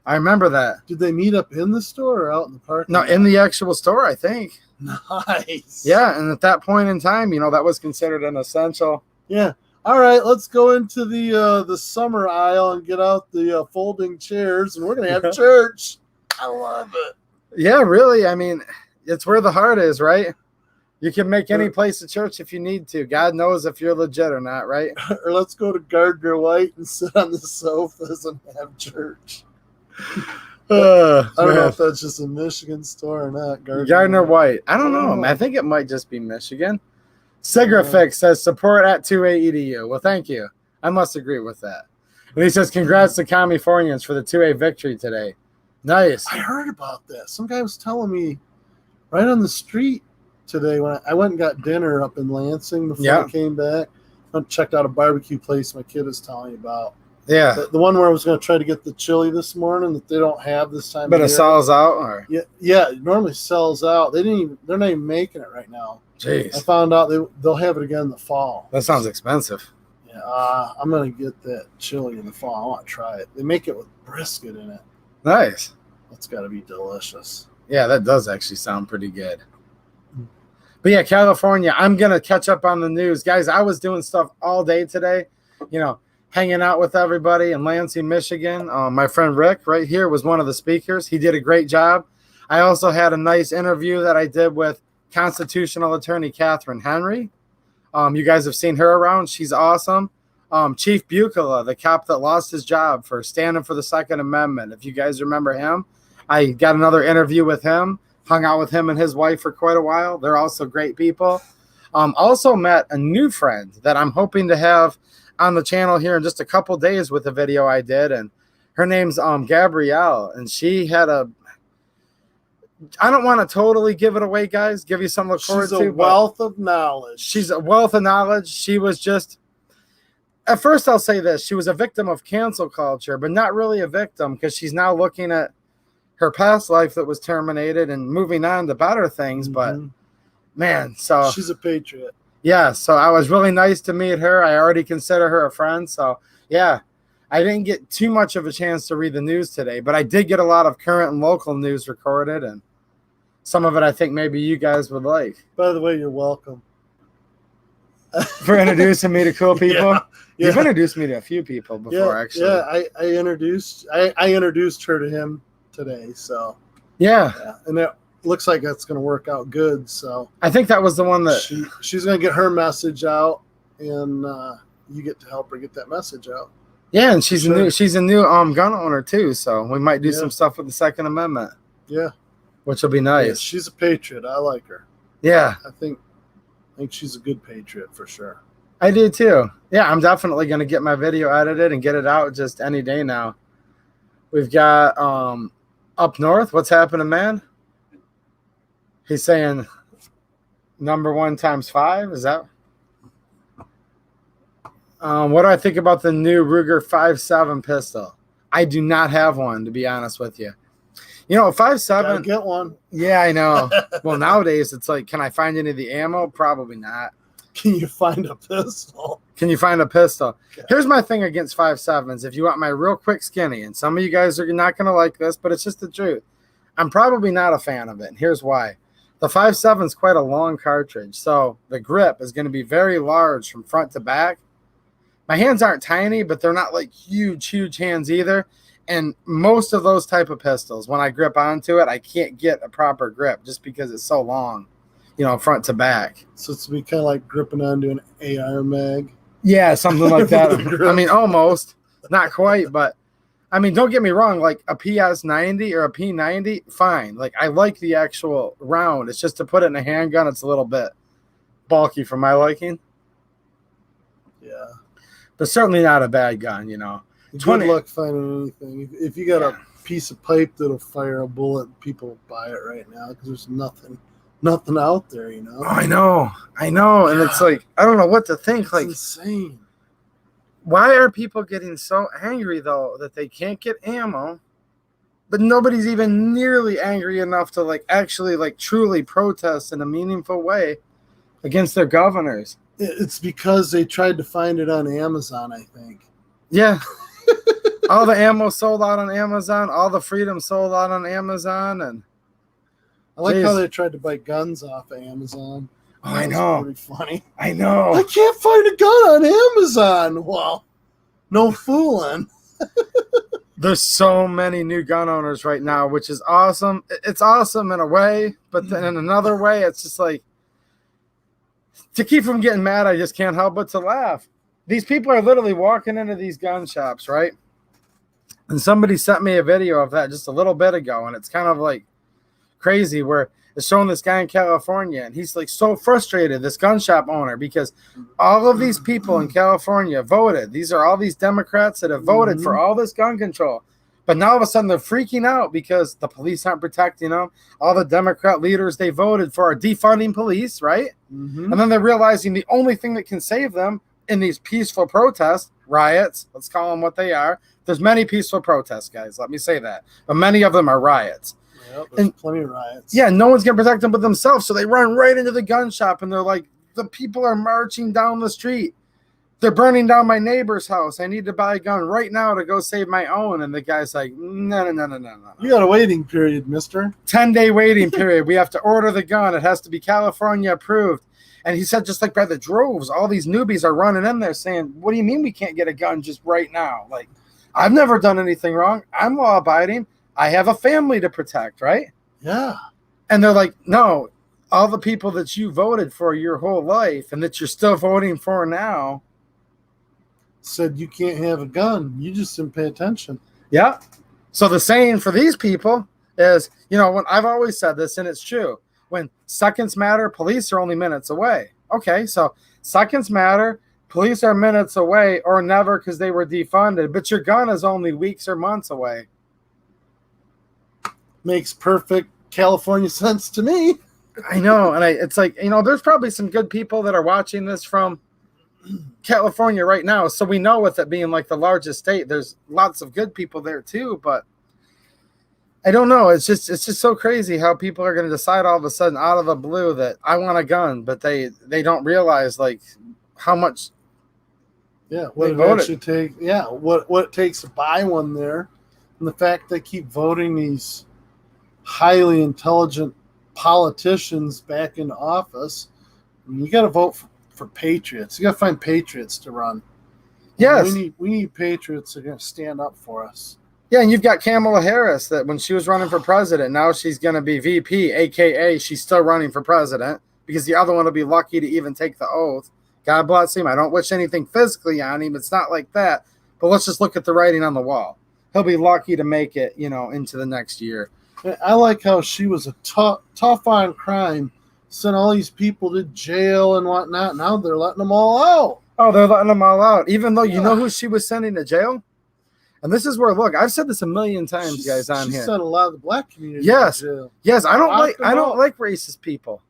I remember that. Did they meet up in the store or out in the parking lot? No, in the actual store, I think. Nice. Yeah, and at that point in time, that was considered an essential. Yeah. All right, let's go into the summer aisle and get out the folding chairs, and we're gonna have church. I love it. Yeah, really. I mean, it's where the heart is, right? You can make any place a church if you need to. God knows if you're legit or not, right? Or let's go to Gardner White and sit on the sofas and have church. I don't know if that's just a Michigan store or not. Gardner White. I don't know. I think it might just be Michigan. Sigrafix says support at 2A EDU. Well, thank you. I must agree with that. And he says congrats to Californians for the 2A victory today. Nice. I heard about that. Some guy was telling me right on the street today when I went and got dinner up in Lansing before I came back. I checked out a barbecue place my kid was telling me about. Yeah. The one where I was going to try to get the chili this morning that they don't have this time. But it sells out? Or? Yeah, it normally sells out. They're not even making it right now. Jeez. I found out they'll have it again in the fall. That sounds expensive. Yeah, I'm going to get that chili in the fall. I want to try it. They make it with brisket in it. Nice. That's got to be delicious. Yeah, that does actually sound pretty good. But yeah, California, I'm going to catch up on the news. Guys, I was doing stuff all day today, hanging out with everybody in Lansing, Michigan. My friend Rick right here was one of the speakers. He did a great job. I also had a nice interview that I did with constitutional attorney Catherine Henry. You guys have seen her around. She's awesome. Chief Bucala, the cop that lost his job for standing for the Second Amendment. If you guys remember him, I got another interview with him. Hung out with him and his wife for quite a while. They're also great people. Also met a new friend that I'm hoping to have on the channel here in just a couple days with a video I did. And her name's Gabrielle. And she had I don't want to totally give it away, guys. Give you something to look forward to. She's a wealth of knowledge. She's a wealth of knowledge. She was just, at first I'll say this, she was a victim of cancel culture, but not really a victim because she's now looking at her past life that was terminated and moving on to better things. But man, so she's a patriot. Yeah, so I was really nice to meet her. I already consider her a friend. So yeah, I didn't get too much of a chance to read the news today, but I did get a lot of current and local news recorded, and some of it I think maybe you guys would like. By the way, you're welcome for introducing me to cool people. Yeah. You've introduced me to a few people before, actually. Yeah, I introduced her to him today, so yeah, and it looks like that's going to work out good. So I think that was the one that she's going to get her message out, and you get to help her get that message out. Yeah, and she's a new gun owner too, so we might do some stuff with the Second Amendment. Yeah, which will be nice. Yeah, she's a patriot. I like her. Yeah, I think she's a good patriot for sure. I do too. Yeah, I'm definitely going to get my video edited and get it out just any day now. We've got up north, what's happening, man? He's saying number 1 times 5. Is that? What do I think about the new Ruger 5.7 pistol? I do not have one, to be honest with you. 5.7. Gotta get one. Yeah, I know. Well, nowadays it's like, can I find any of the ammo? Probably not. Can you find a pistol? Can you find a pistol? Okay. Here's my thing against 5.7s. If you want my real quick skinny, and some of you guys are not going to like this, but it's just the truth. I'm probably not a fan of it, and here's why. The 5.7 is quite a long cartridge, so the grip is going to be very large from front to back. My hands aren't tiny, but they're not like huge hands either. And most of those type of pistols, when I grip onto it, I can't get a proper grip just because it's so long. Front to back. So it's be kind of like gripping onto an AR mag. Yeah, something like that. I mean, almost. Not quite, but I mean, don't get me wrong. Like a PS90 or a P90, fine. Like I like the actual round. It's just to put it in a handgun, it's a little bit bulky for my liking. Yeah. But certainly not a bad gun, Good luck finding anything. If you got a piece of pipe that'll fire a bullet, people will buy it right now because there's nothing out there, Oh, I know. And it's like, I don't know what to think. It's like insane. Why are people getting so angry though that they can't get ammo, but nobody's even nearly angry enough to actually truly protest in a meaningful way against their governors? It's because they tried to find it on Amazon, I think. Yeah. All the ammo sold out on Amazon, all the freedom sold out on Amazon, and I like how they tried to buy guns off of Amazon. Oh, I know. Pretty funny. I know. I can't find a gun on Amazon. Well, no fooling. There's so many new gun owners right now, which is awesome. It's awesome in a way, but then in another way, it's just like, to keep from getting mad, I just can't help but to laugh. These people are literally walking into these gun shops, right? And somebody sent me a video of that just a little bit ago, and it's kind of like crazy, where it's showing this guy in California, and he's like so frustrated, this gun shop owner, because all of these people in California voted. These are all these Democrats that have voted for all this gun control. But now all of a sudden they're freaking out because the police aren't protecting them. All the Democrat leaders they voted for are defunding police, right? And then they're realizing the only thing that can save them in these peaceful protests, riots, let's call them what they are. There's many peaceful protests, guys. Let me say that. But many of them are riots. Yep, there's plenty of riots. Yeah, no one's going to protect them but themselves. So they run right into the gun shop, and they're like, the people are marching down the street. They're burning down my neighbor's house. I need to buy a gun right now to go save my own. And the guy's like, no. You got a waiting period, mister. 10-day waiting period. We have to order the gun. It has to be California approved. And he said, just like by the droves, all these newbies are running in there saying, what do you mean we can't get a gun just right now? Like, I've never done anything wrong. I'm law abiding. I have a family to protect, right? Yeah. And they're like, no, all the people that you voted for your whole life and that you're still voting for now said you can't have a gun. You just didn't pay attention. Yeah. So the saying for these people is, when I've always said this, and it's true, when seconds matter, police are only minutes away. Okay, so seconds matter, police are minutes away, or never because they were defunded, but your gun is only weeks or months away. Makes perfect California sense to me. I know, and it's like, there's probably some good people that are watching this from California right now, so we know with it being like the largest state, there's lots of good people there too, but I don't know. It's just so crazy how people are going to decide all of a sudden out of the blue that I want a gun, but they don't realize like how much. Yeah, what it actually takes. Yeah, what it takes to buy one there, and the fact they keep voting these highly intelligent politicians back into office. I mean, you got to vote for Patriots. You got to find Patriots to run. Yes, we need Patriots that are going to stand up for us. Yeah, and you've got Kamala Harris that when she was running for president, now she's going to be VP, a.k.a. she's still running for president because the other one will be lucky to even take the oath. God bless him. I don't wish anything physically on him. It's not like that. But let's just look at the writing on the wall. He'll be lucky to make it, into the next year. I like how she was a tough on crime, sent all these people to jail and whatnot. Now they're letting them all out. Oh, they're letting them all out. Even though you know who she was sending to jail? And this is where, look, I've said this a million times, guys, on here. She sent a lot of the black community to jail. Yes, I don't like racist people.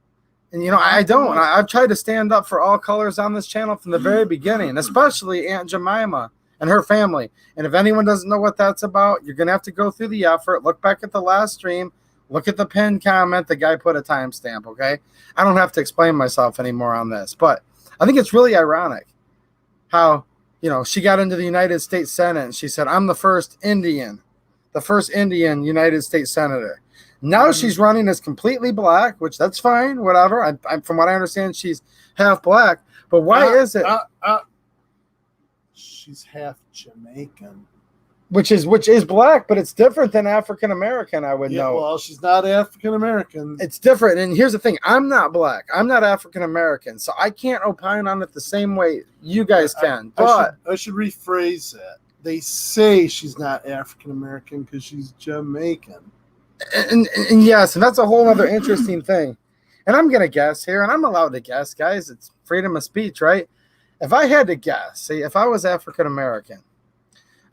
And, I don't. I've tried to stand up for all colors on this channel from the very beginning, especially Aunt Jemima and her family. And if anyone doesn't know what that's about, you're going to have to go through the effort. Look back at the last stream. Look at the pinned comment. The guy put a timestamp, okay? I don't have to explain myself anymore on this. But I think it's really ironic how, she got into the United States Senate and she said, I'm the first Indian United States Senator. Now she's running as completely black, which that's fine, whatever. From what I understand, she's half black. But why is it? She's half Jamaican. Which is black, but it's different than African American, I would know. Well, she's not African American. It's different. And here's the thing. I'm not black. I'm not African American. So I can't opine on it the same way you guys can. But I should rephrase that. They say she's not African American because she's Jamaican. And yes, and that's a whole other interesting thing. And I'm going to guess here, and I'm allowed to guess, guys. It's freedom of speech, right? If I had to guess, see, if I was African American,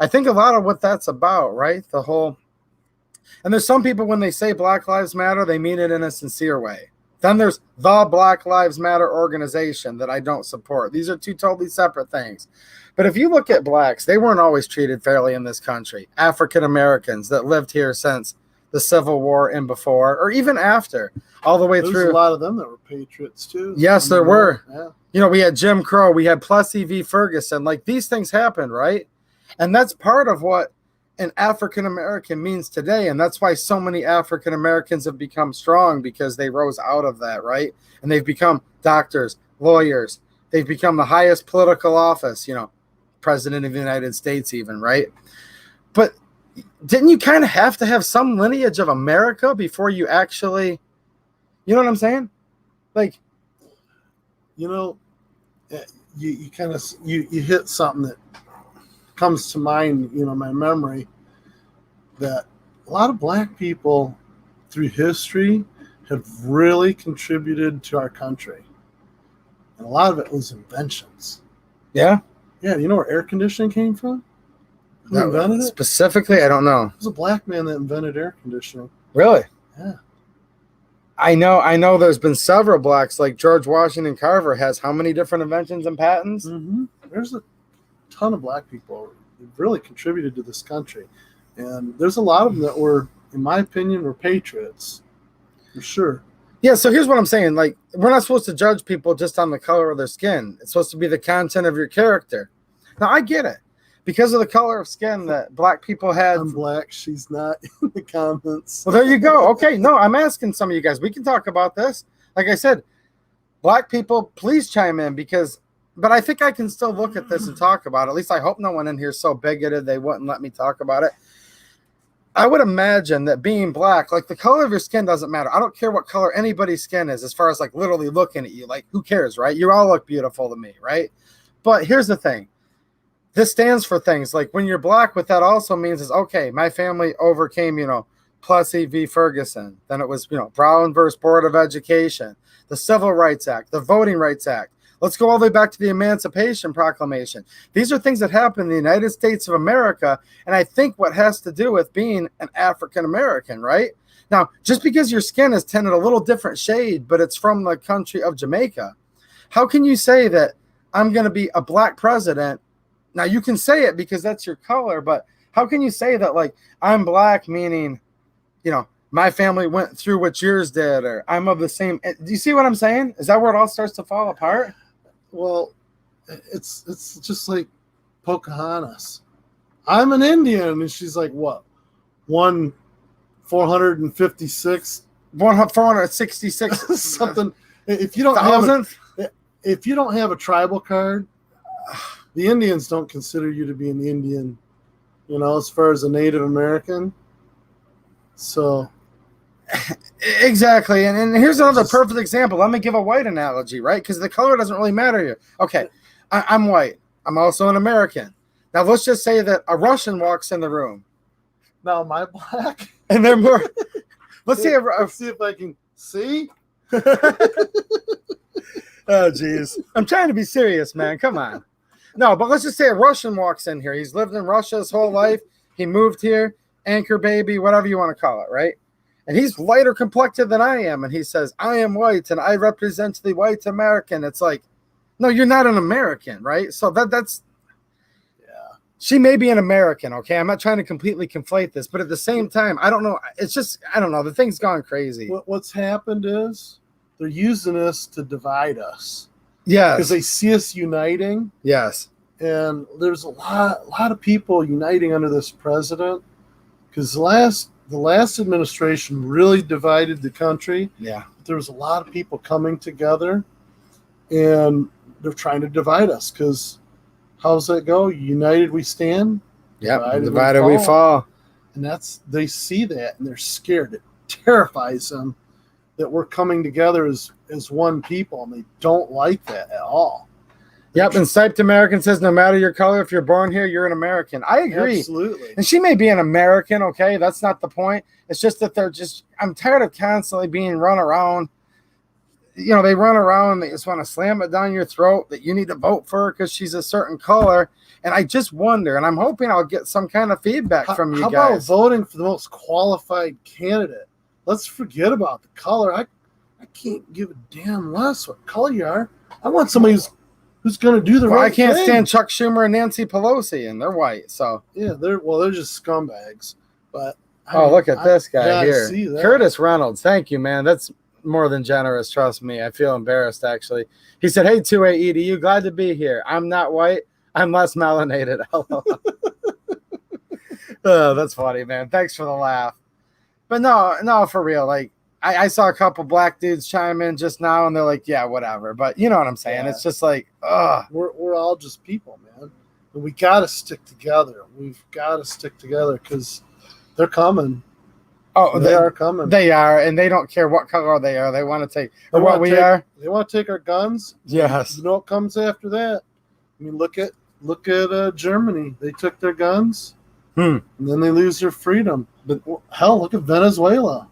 I think a lot of what that's about, right? And there's some people when they say Black Lives Matter, they mean it in a sincere way. Then there's the Black Lives Matter organization that I don't support. These are two totally separate things. But if you look at blacks, they weren't always treated fairly in this country. African Americans that lived here since the Civil War and before, or even after, all the way through. There's a lot of them that were patriots too. Yes, there were. Yeah. We had Jim Crow, we had Plessy v. Ferguson. Like these things happened, right? And that's part of what an African American means today. And that's why so many African Americans have become strong, because they rose out of that, right? And they've become doctors, lawyers. They've become the highest political office, you know, president of the United States even, right? But didn't you kind of have to have some lineage of America before you actually, you know what I'm saying? Like, you know, you kind of you hit something that comes to mind, you know, my memory, that a lot of black people through history have really contributed to our country. And a lot of it was inventions. yeah. Yeah, you know where air conditioning came from? Who invented it? Specifically, I don't know. It was a black man that invented air conditioning. Really? Yeah. I know there's been several blacks, like George Washington Carver has how many different inventions and patents? Mm-hmm. There's a ton of black people who really contributed to this country. And there's a lot of them that were, in my opinion, were patriots. For sure. Yeah, so here's what I'm saying. Like, we're not supposed to judge people just on the color of their skin. It's supposed to be the content of your character. Now, I get it. Because of the color of skin that black people had. I'm black. She's not in the comments. Well, there you go. Okay, no, I'm asking some of you guys. We can talk about this. Like I said, black people, please chime in, but I think I can still look at this and talk about it. At least I hope no one in here is so bigoted they wouldn't let me talk about it. I would imagine that being black, like the color of your skin doesn't matter. I don't care what color anybody's skin is, as far as like literally looking at you. Like, who cares, right? You all look beautiful to me, right? But here's the thing. This stands for things like when you're black, what that also means is, okay, my family overcame, you know, Plessy v. Ferguson. Then it was, you know, Brown versus Board of Education, the Civil Rights Act, the Voting Rights Act. Let's go all the way back to the Emancipation Proclamation. These are things that happened in the United States of America, and I think what has to do with being an African American, right? Now, just because your skin is tinted a little different shade, but it's from the country of Jamaica, how can you say that I'm going to be a black president? Now, you can say it because that's your color, but how can you say that, like, I'm black, meaning, you know, my family went through what yours did, or I'm of the same. Do you see what I'm saying? Is that where it all starts to fall apart? Well, it's just like Pocahontas. I'm an Indian, and she's like, what? 456, 466 something. If you don't have a tribal card, the Indians don't consider you to be an Indian, you know, as far as a Native American. So exactly. And here's another perfect example. Let me give a white analogy, right? Because the color doesn't really matter here. Okay, I'm white. I'm also an American. Now, let's just say that a Russian walks in the room. Now, am I black? And they're more. Let's see. Let's see if I can see. Oh, geez. I'm trying to be serious, man. Come on. No, but let's just say a Russian walks in here. He's lived in Russia his whole life. He moved here, anchor baby, whatever you want to call it, right? And he's lighter complected than I am. And he says, I am white and I represent the white American. It's like, no, you're not an American, right? So that's, yeah. She may be an American, okay? I'm not trying to completely conflate this, but at the same time, I don't know. It's just, I don't know. The thing's gone crazy. What's happened is they're using this to divide us. Yes. Because they see us uniting. Yes. And there's a lot of people uniting under this president, because the last administration really divided the country. Yeah. There was a lot of people coming together, and they're trying to divide us, because how's that go? United we stand. Yeah. Divided we fall. And they see that and they're scared. It terrifies them that we're coming together as one people, and they don't like that at all. Yep, and Psyched American says, no matter your color, if you're born here, you're an American. I agree. Absolutely. And she may be an American, okay? That's not the point. It's just that I'm tired of constantly being run around. You know, they run around and they just want to slam it down your throat that you need to vote for her because she's a certain color. And I just wonder, and I'm hoping I'll get some kind of feedback from you guys. How about voting for the most qualified candidate? Let's forget about the color. I can't give a damn less what color you are. I want somebody who's going to do the right thing. I can't stand Chuck Schumer and Nancy Pelosi, and they're white. So yeah, they're just scumbags. But look at this guy here, see that. Curtis Reynolds. Thank you, man. That's more than generous. Trust me. I feel embarrassed actually. He said, "Hey, 2A EDU, glad to be here. I'm not white. I'm less melanated." Oh, that's funny, man. Thanks for the laugh. But no, for real. Like I saw a couple black dudes chime in just now, and they're like, "Yeah, whatever." But you know what I'm saying? Yeah. It's just like, ugh. We're all just people, man. And we got to stick together. We've got to stick together because they're coming. Oh, They are coming. They are, and they don't care what color they are. They want to take or They what wanna we take- are. They want to take our guns. Yes. You know what comes after that? I mean, look at Germany. They took their guns, and then they lose their freedom. But hell, look at Venezuela.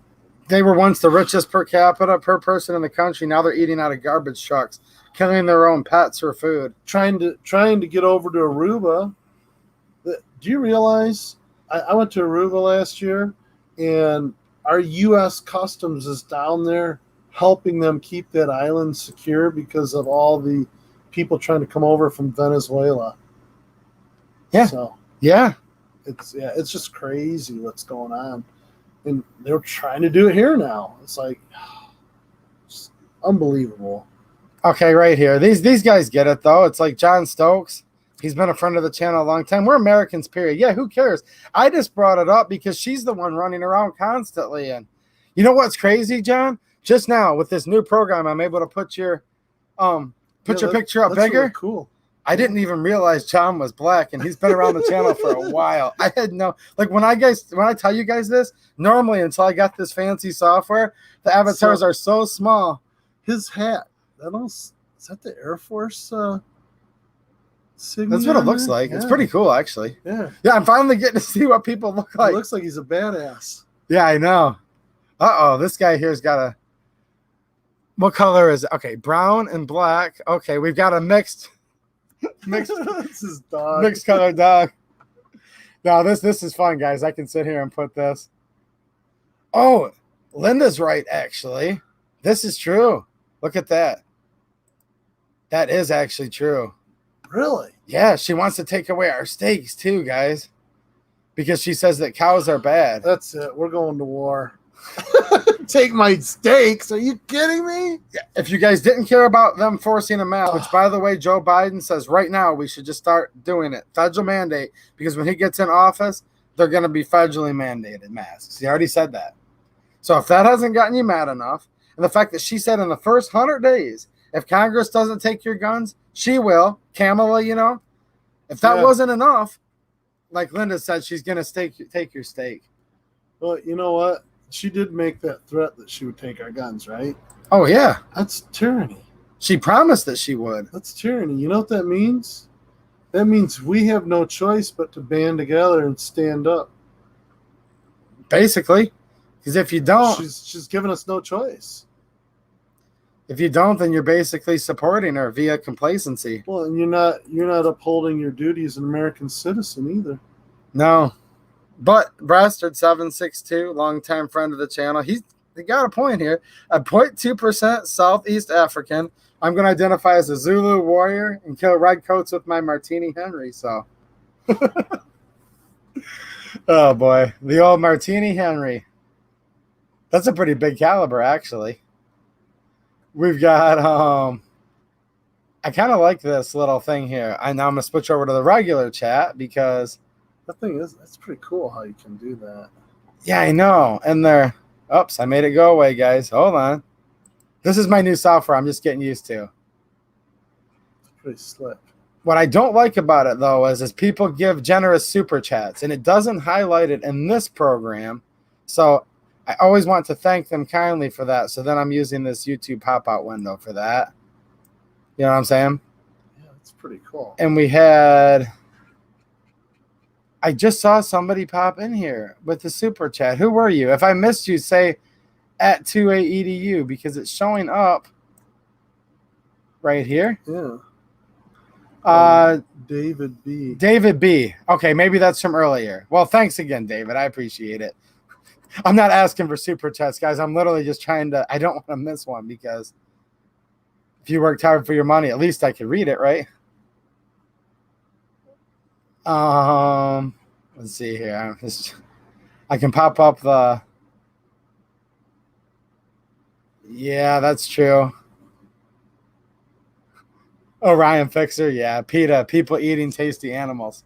They were once the richest per capita per person in the country. Now they're eating out of garbage trucks, killing their own pets for food. Trying to get over to Aruba. Do you realize? I went to Aruba last year, and our U.S. Customs is down there helping them keep that island secure because of all the people trying to come over from Venezuela. Yeah. So Yeah. it's just crazy what's going on. And they're trying to do it here now. It's like just unbelievable. Okay, right here. These guys get it though. It's like John Stokes. He's been a friend of the channel a long time. We're Americans, period. Yeah, who cares? I just brought it up because she's the one running around constantly. And you know what's crazy, John? Just now with this new program, I'm able to put your picture up bigger. Really cool. I didn't even realize John was black, and he's been around the channel for a while. I had no when I tell you guys this, normally until I got this fancy software, the avatars are so small. His hat, is that the Air Force That's what it looks like. Yeah. It's pretty cool, actually. Yeah. Yeah, I'm finally getting to see what people look like. It looks like he's a badass. Yeah, I know. This guy here's got a. What color is it? Okay, brown and black. Okay, we've got a mixed This is dog. mixed color dog. No, this is fun, guys. I can sit here and put this. Oh, Linda's right, actually. This is true. Look at that. That is actually true. Really? Yeah, she wants to take away our steaks too, guys. Because she says that cows are bad. That's it. We're going to war. Take my steaks. Are you kidding me? If you guys didn't care about them forcing a mask, which, by the way, Joe Biden says right now we should just start doing it. Federal mandate. Because when he gets in office, they're going to be federally mandated masks. He already said that. So if that hasn't gotten you mad enough, and the fact that she said in the first 100 days, if Congress doesn't take your guns, she will. Kamala, you know. If that wasn't enough, like Linda said, she's going to take your steak. Well, you know what? She did make that threat that she would take our guns, right? Oh, yeah. That's tyranny. She promised that she would. That's tyranny. You know what that means? That means we have no choice but to band together and stand up. Basically. Because if you don't... She's given us no choice. If you don't, then you're basically supporting her via complacency. Well, and you're not upholding your duty as an American citizen either. No. But Bastard762, longtime friend of the channel, he got a point here. A 0.2% Southeast African. I'm going to identify as a Zulu warrior and kill redcoats with my Martini Henry. So, oh boy, the old Martini Henry. That's a pretty big caliber, actually. We've got I kind of like this little thing here. Now I'm going to switch over to the regular chat because that's pretty cool how you can do that. Yeah, I know. And oops, I made it go away, guys. Hold on. This is my new software I'm just getting used to. It's pretty slick. What I don't like about it, though, is people give generous super chats, and it doesn't highlight it in this program. So I always want to thank them kindly for that. So then I'm using this YouTube pop-out window for that. You know what I'm saying? Yeah, that's pretty cool. And I just saw somebody pop in here with the super chat. Who were you? If I missed you, say at 2AEDU because it's showing up right here. Yeah. David B. David B. Okay, maybe that's from earlier. Well, thanks again, David. I appreciate it. I'm not asking for super chats, guys. I'm literally just trying to. I don't want to miss one because if you worked hard for your money, at least I could read it, right? Let's see here. I can pop up the. Yeah, that's true. Orion Fixer, yeah. PETA, people eating tasty animals.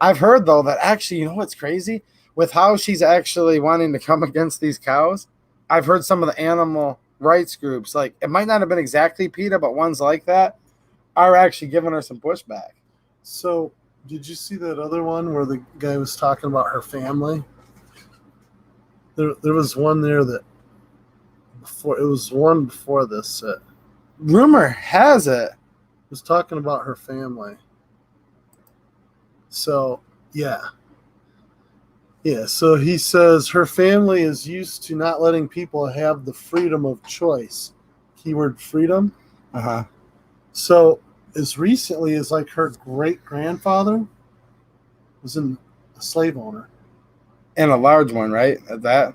I've heard though that actually, you know what's crazy? With how she's actually wanting to come against these cows, I've heard some of the animal rights groups, like it might not have been exactly PETA, but ones like that are actually giving her some pushback. So, did you see that other one where the guy was talking about her family? There was one there that before, it was one before this that Rumor has it. was talking about her family. So, yeah. Yeah, so he says her family is used to not letting people have the freedom of choice. Keyword freedom. Uh-huh. So, as recently as like her great-grandfather was a slave owner. And a large one, right? At that.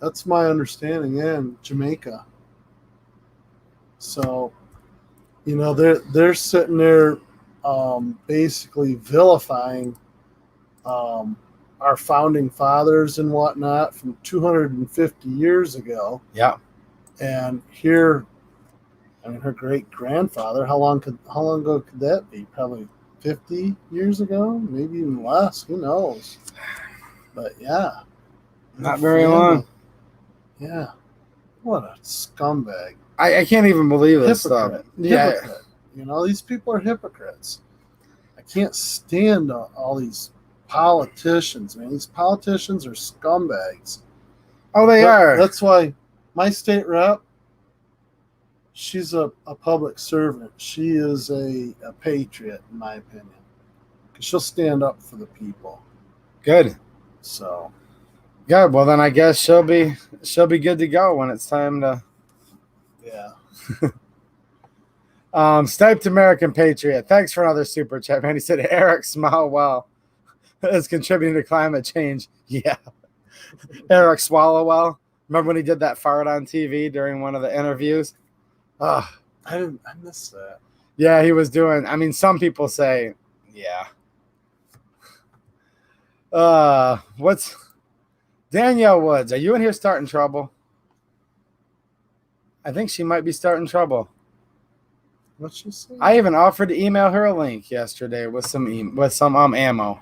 That's my understanding, yeah, in Jamaica. So, you know, they're sitting there basically vilifying our founding fathers and whatnot from 250 years ago. Yeah. And here, I mean, her great grandfather, how long ago could that be? Probably 50 years ago, maybe even less. Who knows? But yeah, Not very long. Yeah, what a scumbag! I can't even believe this stuff. Hypocrite. Yeah. Hypocrite. You know, these people are hypocrites. I can't stand all these politicians, man. These politicians are scumbags. Oh, they are. That's why my state rep, she's a public servant. She is a patriot, in my opinion. 'Cause she'll stand up for the people. Good. So, Good. Well, then I guess she'll be good to go when it's time to. yeah. Stiped American Patriot. Thanks for another super chat, man. He said Eric Smallwell is contributing to climate change. Yeah. Eric Swallowwell. Remember when he did that fart on TV during one of the interviews? I missed that. Yeah, he was doing. I mean, some people say, yeah. What's Danielle Woods? Are you in here starting trouble? I think she might be starting trouble. What's she saying? I even offered to email her a link yesterday with some ammo.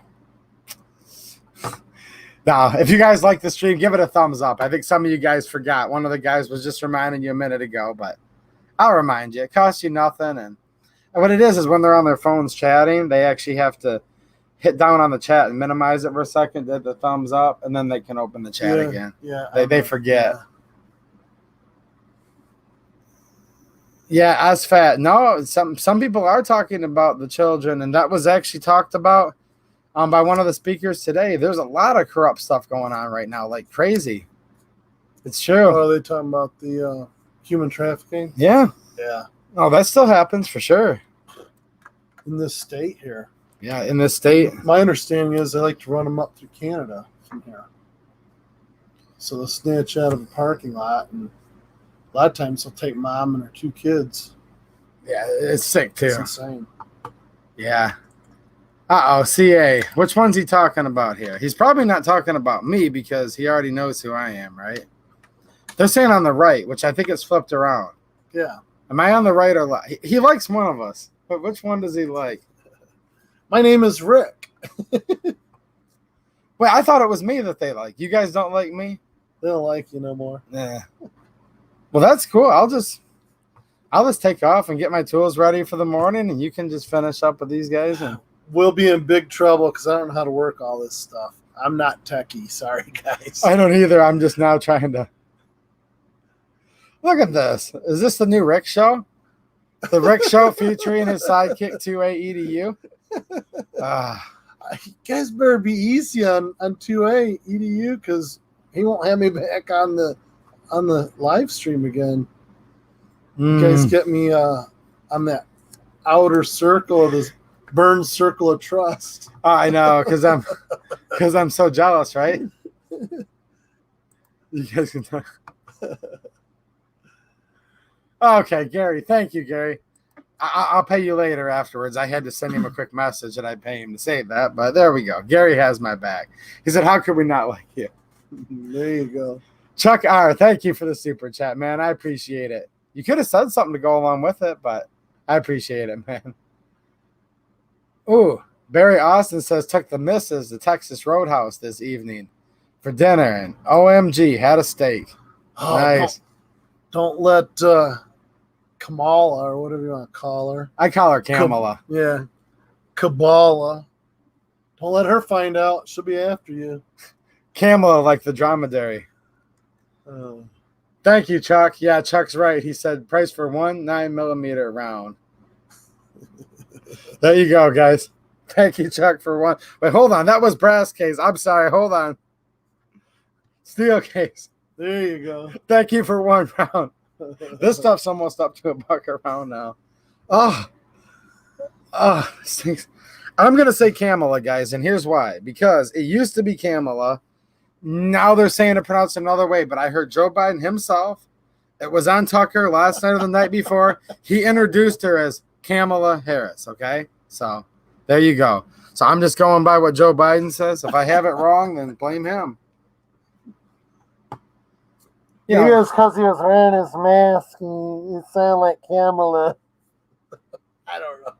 Now, if you guys like the stream, give it a thumbs up. I think some of you guys forgot. One of the guys was just reminding you a minute ago, but I'll remind you. It costs you nothing, and what it is when they're on their phones chatting, they actually have to hit down on the chat and minimize it for a second, hit the thumbs up, and then they can open the chat again. Yeah, they forget. Yeah, as fat. No, some people are talking about the children, and that was actually talked about by one of the speakers today. There's a lot of corrupt stuff going on right now, like crazy. It's true. Oh, are they talking about the human trafficking? Yeah. Yeah. Oh, that still happens for sure. In this state here. Yeah, in this state. My understanding is they like to run them up through Canada from here. So they'll snatch out of a parking lot, and a lot of times they'll take mom and her 2 kids. Yeah, it's sick too. It's insane. Yeah. CA. Which one's he talking about here? He's probably not talking about me because he already knows who I am, right? They're saying on the right, which I think is flipped around. Yeah. Am I on the right or left? He likes one of us, but which one does he like? My name is Rick. Wait, I thought it was me that they like. You guys don't like me? They don't like you no more. Yeah. Well, that's cool. I'll just take off and get my tools ready for the morning, and you can just finish up with these guys. And we'll be in big trouble because I don't know how to work all this stuff. I'm not techie. Sorry, guys. I don't either. I'm just now trying to. Look at this. Is this the new Rick show? The Rick show featuring his sidekick 2A EDU? You guys better be easy on 2A EDU because he won't have me back on the live stream again. You guys get me on that outer circle of this burned circle of trust. I know, because I'm so jealous, right? You guys can talk. Okay, Gary. Thank you, Gary. I'll pay you later afterwards. I had to send him a quick message and I'd pay him to say that, but there we go. Gary has my back. He said, how could we not like you? There you go. Chuck R., thank you for the super chat, man. I appreciate it. You could have said something to go along with it, but I appreciate it, man. Ooh, Barry Austin says took the missus to Texas Roadhouse this evening for dinner, and OMG had a steak. Oh, Nice. Don't let Kamala, or whatever you want to call her. I call her Kamala. Yeah. Kabbalah. Don't let her find out. She'll be after you. Kamala like the dromedary. Thank you, Chuck. Yeah, Chuck's right. He said price for 1 9mm round. There you go, guys. Thank you, Chuck, for one. Wait, hold on. That was brass case. I'm sorry. Hold on. Steel case. There you go. Thank you for 1 round. This stuff's almost up to $1 a round now. Stinks. I'm going to say Kamala, guys, and here's why. Because it used to be Kamala. Now they're saying to pronounce it another way, but I heard Joe Biden himself. It was on Tucker last night or the night before. He introduced her as Kamala Harris, okay? So there you go. So I'm just going by what Joe Biden says. If I have it wrong, then blame him. Yeah. Maybe it's because he was wearing his mask and he sounded like Kamala. I don't know.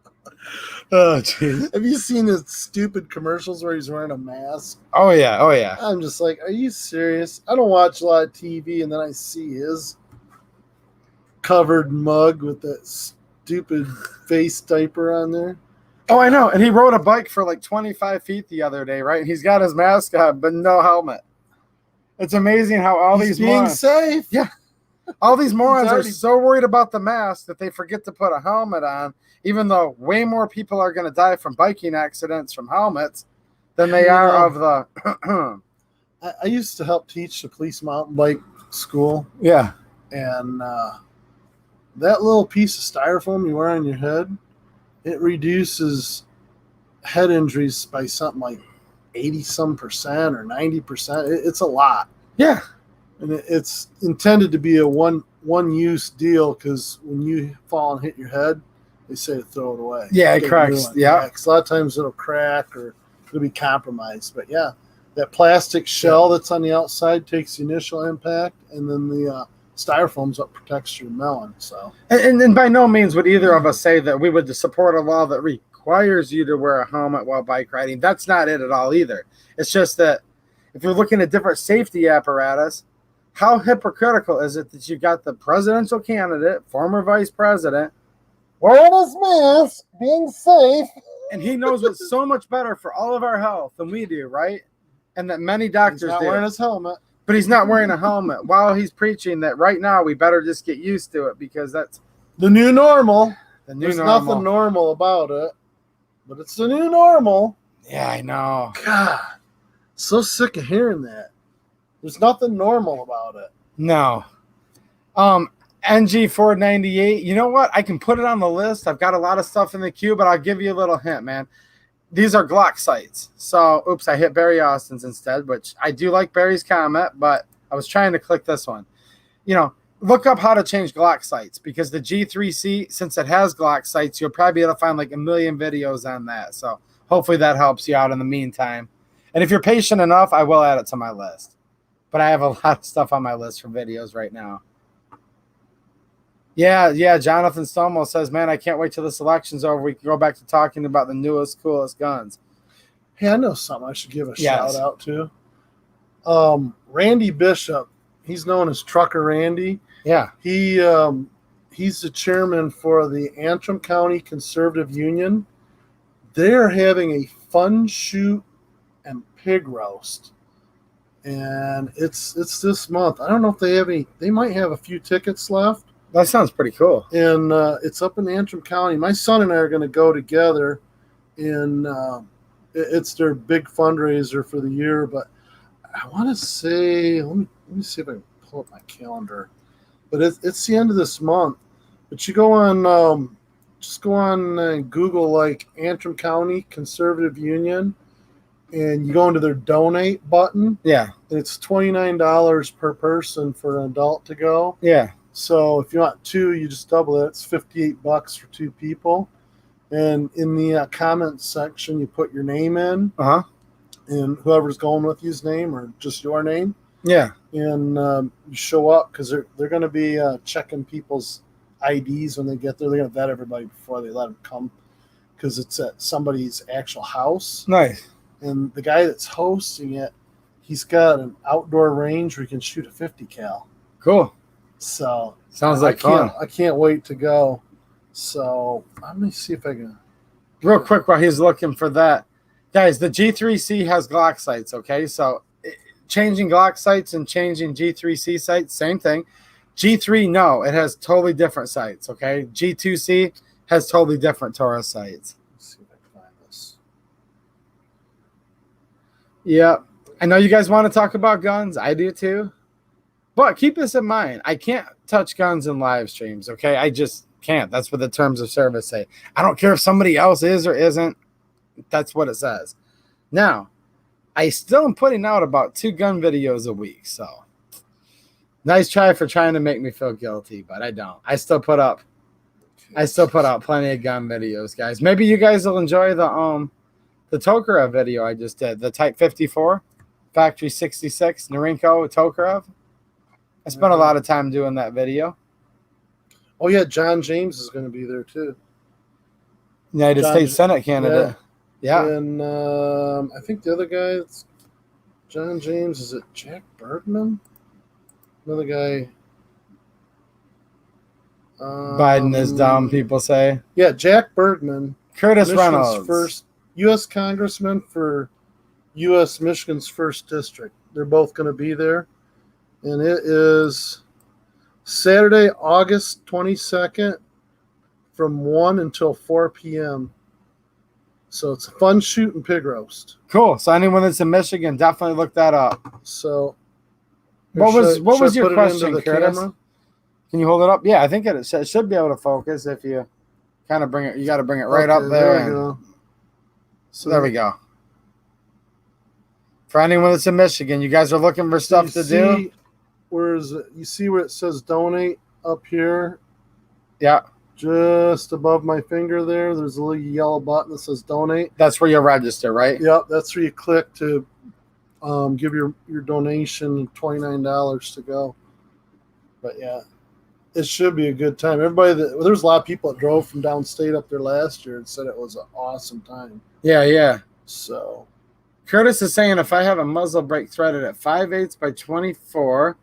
Oh, jeez. Have you seen his stupid commercials where he's wearing a mask? Oh, yeah. Oh, yeah. I'm just like, are you serious? I don't watch a lot of TV, and then I see his covered mug with that stupid face diaper on there. Oh, I know. And he rode a bike for like 25 feet the other day, right? And he's got his mask on, but no helmet. It's amazing how all he's these being morons, safe. Yeah. All these morons are so worried about the mask that they forget to put a helmet on, even though way more people are going to die from biking accidents from helmets than they are of the. I used to help teach the police mountain bike school. Yeah. And that little piece of styrofoam you wear on your head, it reduces head injuries by something like 80% or 90%. It's a lot. Yeah. And it's intended to be a one-use deal because when you fall and hit your head, they say to throw it away. Yeah, it cracks. Yeah. Because a lot of times it'll crack or it'll be compromised. But, yeah, that plastic shell that's on the outside takes the initial impact, and then the styrofoam's what protects your melon. So, and by no means would either of us say that we would support a law that requires you to wear a helmet while bike riding. That's not it at all either. It's just that if you're looking at different safety apparatus, how hypocritical is it that you've got the presidential candidate, former vice president, wearing his mask, being safe, and he knows what's so much better for all of our health than we do, right? And that many doctors he's not wearing his helmet. But he's not wearing a helmet while he's preaching that right now we better just get used to it because that's the new normal. There's nothing normal about it, but it's the new normal. Yeah, I know. God, so sick of hearing that. There's nothing normal about it. No. NG498, you know what? I can put it on the list. I've got a lot of stuff in the queue, but I'll give you a little hint, man. These are Glock sights. So, oops, I hit Barry Austin's instead, which I do like Barry's comment, but I was trying to click this one. You know, look up how to change Glock sights because the G3C, since it has Glock sights, you'll probably be able to find like a million videos on that. So, hopefully that helps you out in the meantime. And if you're patient enough, I will add it to my list. But I have a lot of stuff on my list for videos right now. Yeah. Jonathan Stomo says, man, I can't wait till this election's over. We can go back to talking about the newest, coolest guns. Hey, I know something I should give a shout out to. Randy Bishop, he's known as Trucker Randy. Yeah. He's the chairman for the Antrim County Conservative Union. They're having a fun shoot and pig roast. And it's this month. I don't know if they have any. They might have a few tickets left. That sounds pretty cool. And it's up in Antrim County. My son and I are going to go together. And it's their big fundraiser for the year. But I want to say, let me see if I can pull up my calendar. But it's the end of this month. But you go on, just go on Google like Antrim County Conservative Union. And you go into their donate button. Yeah. And it's $29 per person for an adult to go. Yeah. So if you want two, you just double it. It's $58 for two people. And in the comments section, you put your name in. Uh-huh. And whoever's going with you's name or just your name. Yeah. And you show up because they're going to be checking people's IDs when they get there. They're going to vet everybody before they let them come. because it's at somebody's actual house. Nice. And the guy that's hosting it, he's got an outdoor range where you can shoot a 50 cal. Cool. So sounds like fun. I can't wait to go. So let me see if I can. Real quick while he's looking for that. Guys, the G3C has Glock sights, okay? So changing Glock sights and changing G3C sights, same thing. G3, no, it has totally different sights, okay? G2C has totally different Taurus sights. Let's see if I can find this. Yeah, I know you guys want to talk about guns. I do too. But keep this in mind. I can't touch guns in live streams, okay? I just can't. That's what the terms of service say. I don't care if somebody else is or isn't. That's what it says. Now, I still am putting out about 2 gun videos a week, so nice try for trying to make me feel guilty, but I don't. I still put out plenty of gun videos, guys. Maybe you guys will enjoy the Tokarev video I just did, the Type 54, Factory 66, Narenko Tokarev. I spent a lot of time doing that video. Oh yeah, John James is going to be there too. United States Senate candidate. Yeah. And I think the other guy, John James, is it Jack Bergman? Another guy. Biden is dumb, people say. Yeah, Jack Bergman. Curtis Michigan's Reynolds. First U.S. Congressman for U.S. Michigan's 1st District. They're both going to be there. And it is Saturday, August 22nd from 1 until 4 p.m. So it's a fun shoot and pig roast. Cool. So anyone that's in Michigan, definitely look that up. So what was your question, Curtis? Camera? Can you hold it up? Yeah, I think it should be able to focus if you kind of bring it. You got to bring it right up there. There we go. So there we go. For anyone that's in Michigan, you guys are looking for stuff to do. You see where it says donate up here? Yeah. Just above my finger there, there's a little yellow button that says donate. That's where you'll register, right? Yep, that's where you click to give your donation, $29 to go. But yeah, it should be a good time. There's a lot of people that drove from downstate up there last year and said it was an awesome time. Yeah, yeah. So Curtis is saying if I have a muzzle brake threaded at 5/8 by 24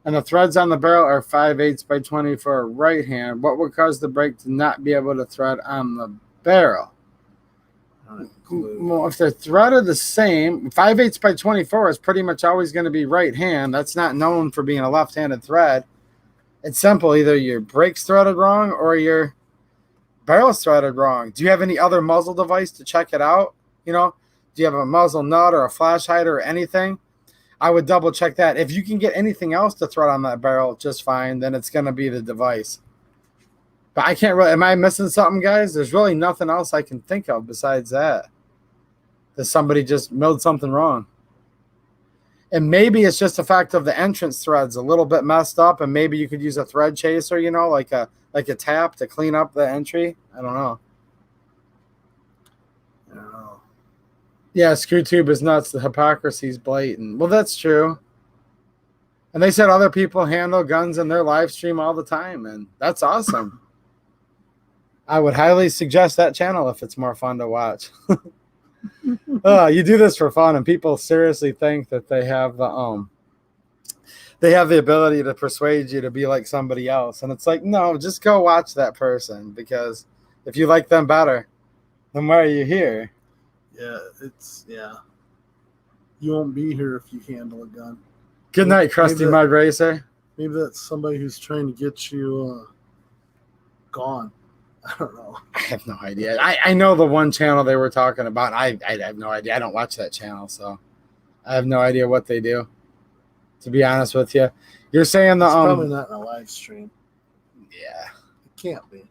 and the threads on the barrel are 5/8 by 24 right hand, what would cause the brake to not be able to thread on the barrel? Well, if they're threaded the same, 5/8 by 24 is pretty much always going to be right hand. That's not known for being a left-handed thread. It's simple. Either your brake's threaded wrong or your barrel's threaded wrong. Do you have any other muzzle device to check it out? You know, do you have a muzzle nut or a flash hider or anything? I would double check that. If you can get anything else to thread on that barrel just fine, then it's going to be the device. But I can't really, am I missing something, guys? There's really nothing else I can think of besides that. That somebody just milled something wrong. And maybe it's just the fact of the entrance threads a little bit messed up, and maybe you could use a thread chaser, you know, like a tap to clean up the entry. I don't know. Yeah, screw tube is nuts. The hypocrisy is blatant. Well, that's true. And they said other people handle guns in their live stream all the time, and that's awesome. I would highly suggest that channel if it's more fun to watch. You do this for fun, and people seriously think that they have the ability to persuade you to be like somebody else, and it's like, no, just go watch that person, because if you like them better, then why are you here? Yeah, you won't be here if you handle a gun. Good night, Krusty Mud Racer. Maybe that's somebody who's trying to get you gone. I don't know. I have no idea. I know the one channel they were talking about. I have no idea. I don't watch that channel, so I have no idea what they do, to be honest with you. You're saying the probably not in a live stream. Yeah. It can't be.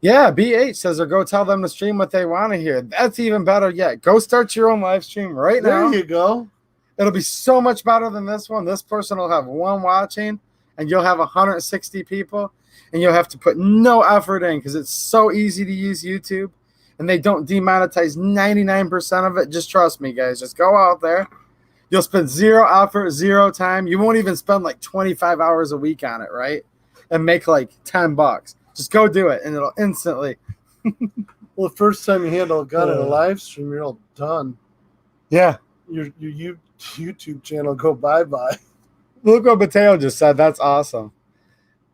Yeah, BH says, or go tell them to stream what they want to hear. That's even better yet. Go start your own live stream right now. There you go. It'll be so much better than this one. This person will have one watching, and you'll have 160 people, and you'll have to put no effort in because it's so easy to use YouTube, and they don't demonetize 99% of it. Just trust me, guys. Just go out there. You'll spend zero effort, zero time. You won't even spend like 25 hours a week on it, right? And make like $10. Just go do it, and it'll instantly. Well, the first time you handle a gun in a live stream, you're all done. Yeah. Your YouTube channel go bye-bye. Look what Mateo just said. That's awesome.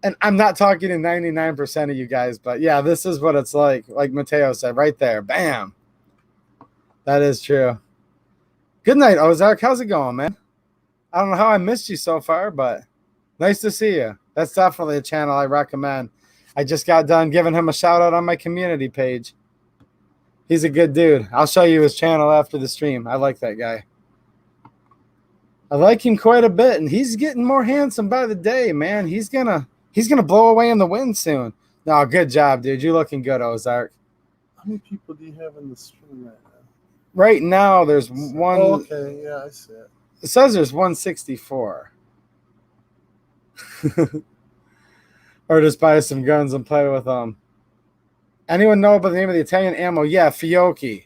And I'm not talking to 99% of you guys, but yeah, this is what it's like. Like Mateo said, right there. Bam. That is true. Good night, Ozark. How's it going, man? I don't know how I missed you so far, but nice to see you. That's definitely a channel I recommend. I just got done giving him a shout out on my community page. He's a good dude. I'll show you his channel after the stream. I like that guy. I like him quite a bit, and he's getting more handsome by the day, man. He's gonna blow away in the wind soon. No, good job, dude. You're looking good, Ozark. How many people do you have in the stream right now? Right now, there's one. Oh, okay, yeah, I see it. It says there's 164. Or just buy some guns and play with them. Anyone know about the name of the Italian ammo? Yeah, Fiocchi.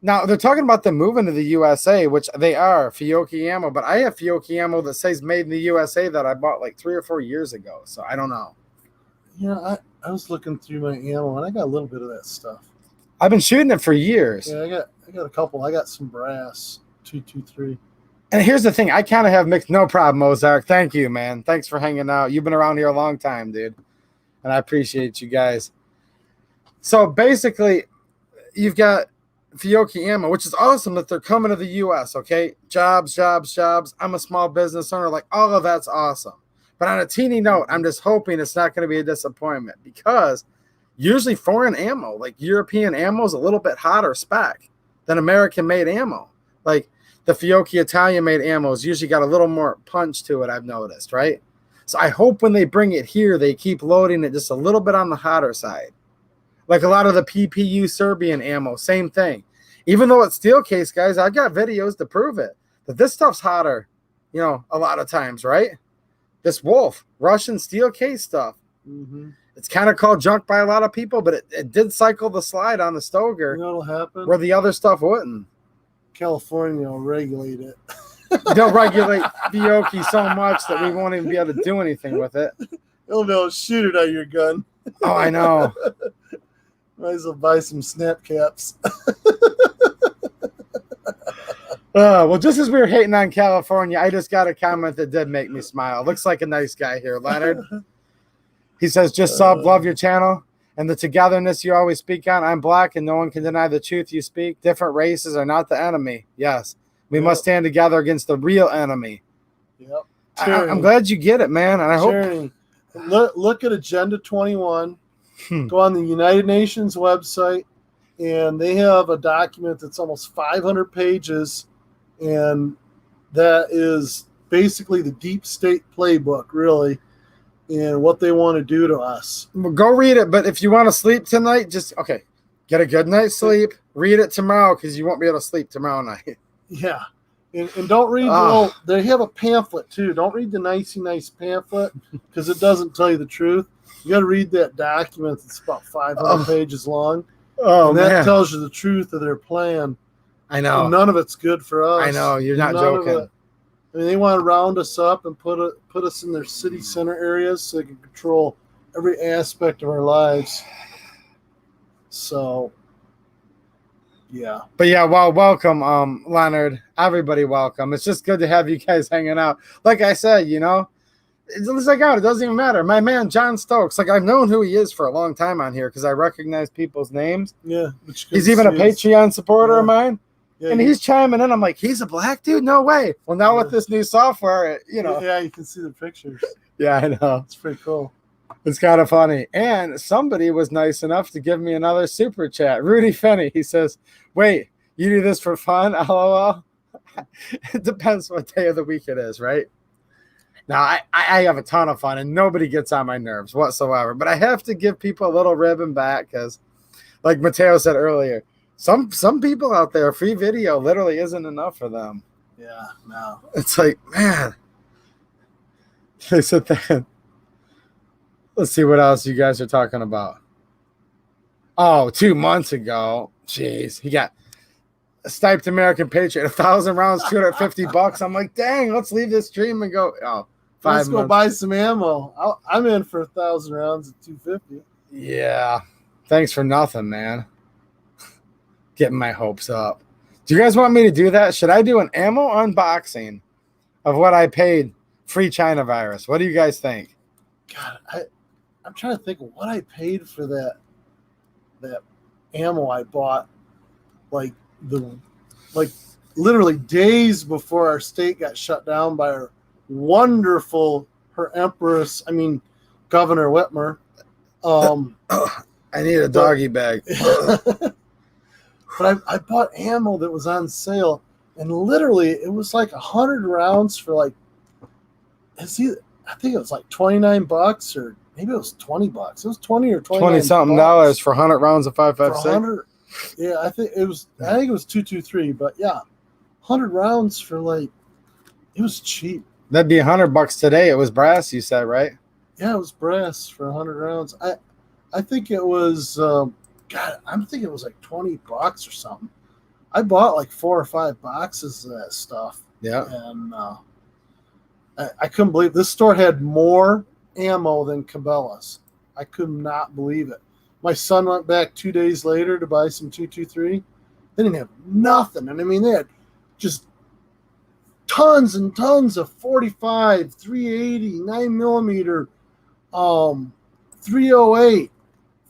Now, they're talking about them moving to the USA, which they are, Fiocchi ammo. But I have Fiocchi ammo that says made in the USA that I bought like 3 or 4 years ago. So I don't know. Yeah, I was looking through my ammo, and I got a little bit of that stuff. I've been shooting it for years. Yeah, I got a couple. I got some brass, 223. And here's the thing. I kind of have mixed. No problem, Ozark. Thank you, man. Thanks for hanging out. You've been around here a long time, dude. And I appreciate you guys. So basically, you've got Fiocchi ammo, which is awesome that they're coming to the U.S., okay? Jobs. I'm a small business owner. Like, all of that's awesome. But on a teeny note, I'm just hoping it's not going to be a disappointment because usually foreign ammo, like European ammo, is a little bit hotter spec than American-made ammo. Like, the Fiocchi Italian-made ammo has usually got a little more punch to it, I've noticed, right? So I hope when they bring it here, they keep loading it just a little bit on the hotter side. Like a lot of the PPU Serbian ammo, same thing. Even though it's steel case, guys, I've got videos to prove it. That this stuff's hotter, you know, a lot of times, right? This Wolf, Russian steel case stuff. Mm-hmm. It's kind of called junk by a lot of people, but it did cycle the slide on the Stoger. You know what'll happen? Where the other stuff wouldn't. California will regulate it. They'll regulate Fiocchi so much that we won't even be able to do anything with it. They'll be able to shoot it out your gun. Oh, I know. Might as well buy some snap caps. Well, just as we were hating on California, I just got a comment that did make me smile. Looks like a nice guy here, Leonard. He says, just sub, love your channel and the togetherness you always speak on. I'm black and no one can deny the truth you speak. Different races are not the enemy. Yes, we must stand together against the real enemy. Yep. I'm glad you get it, man. And I hope. Look at Agenda 21. Go on the United Nations website, and they have a document that's almost 500 pages, and that is basically the deep state playbook, really, and what they want to do to us. Well, go read it, but if you want to sleep tonight, just, get a good night's sleep. Read it tomorrow because you won't be able to sleep tomorrow night. Yeah. And don't read they have a pamphlet, too. Don't read the nicey nice pamphlet because it doesn't tell you the truth. You got to read that document that's about 500 pages long. Oh, and that tells you the truth of their plan. I know. And none of it's good for us. I know. You're not joking. I mean, they want to round us up and put us in their city center areas so they can control every aspect of our lives. So, yeah. But yeah, well, welcome, Leonard. Everybody welcome. It's just good to have you guys hanging out. Like I said, you know, it's like out. It doesn't even matter. My man, John Stokes, like I've known who he is for a long time on here because I recognize people's names. Yeah. He's even a Patreon supporter of mine. Yeah, and he's chiming in. I'm like, he's a black dude? No way. Well, now with this new software, you know. Yeah, you can see the pictures. Yeah, I know. It's pretty cool. It's kind of funny. And somebody was nice enough to give me another super chat. Rudy Finney, he says, wait, you do this for fun? LOL. It depends what day of the week it is, right? Now, I have a ton of fun, and nobody gets on my nerves whatsoever. But I have to give people a little ribbon back because, like Mateo said earlier, some people out there, free video literally isn't enough for them. Yeah, no. It's like, man. They said that. Let's see what else you guys are talking about. Oh, 2 months ago. Jeez. He got a Stiped American Patriot, 1,000 rounds, $250. I'm like, dang, let's leave this stream and go. Oh, Let's 5 go months. buy some ammo. I'm in for 1,000 rounds at 250. Yeah. Thanks for nothing, man. Getting my hopes up. Do you guys want me to do that? Should I do an ammo unboxing of what I paid free China virus? What do you guys think? God, I'm trying to think of what I paid for that ammo I bought, like literally days before our state got shut down by her Empress, Governor Whitmer. I need a doggy bag. But I bought ammo that was on sale, and literally it was like 100 rounds for like, I think it was like $29, or maybe it was $20. It was 20 or 20 something dollars for 100 rounds of 5.56. Yeah, I think it was 223, but yeah, 100 rounds for like, it was cheap. That'd be $100 today. It was brass, you said, right? Yeah, it was brass for 100 rounds. I think it was I'm thinking it was like $20 or something. I bought like 4 or 5 boxes of that stuff. Yeah. And I couldn't believe this store had more ammo than Cabela's. I could not believe it. My son went back 2 days later to buy some 223. They didn't have nothing. And they had just tons and tons of 45, 380, 9mm, 308,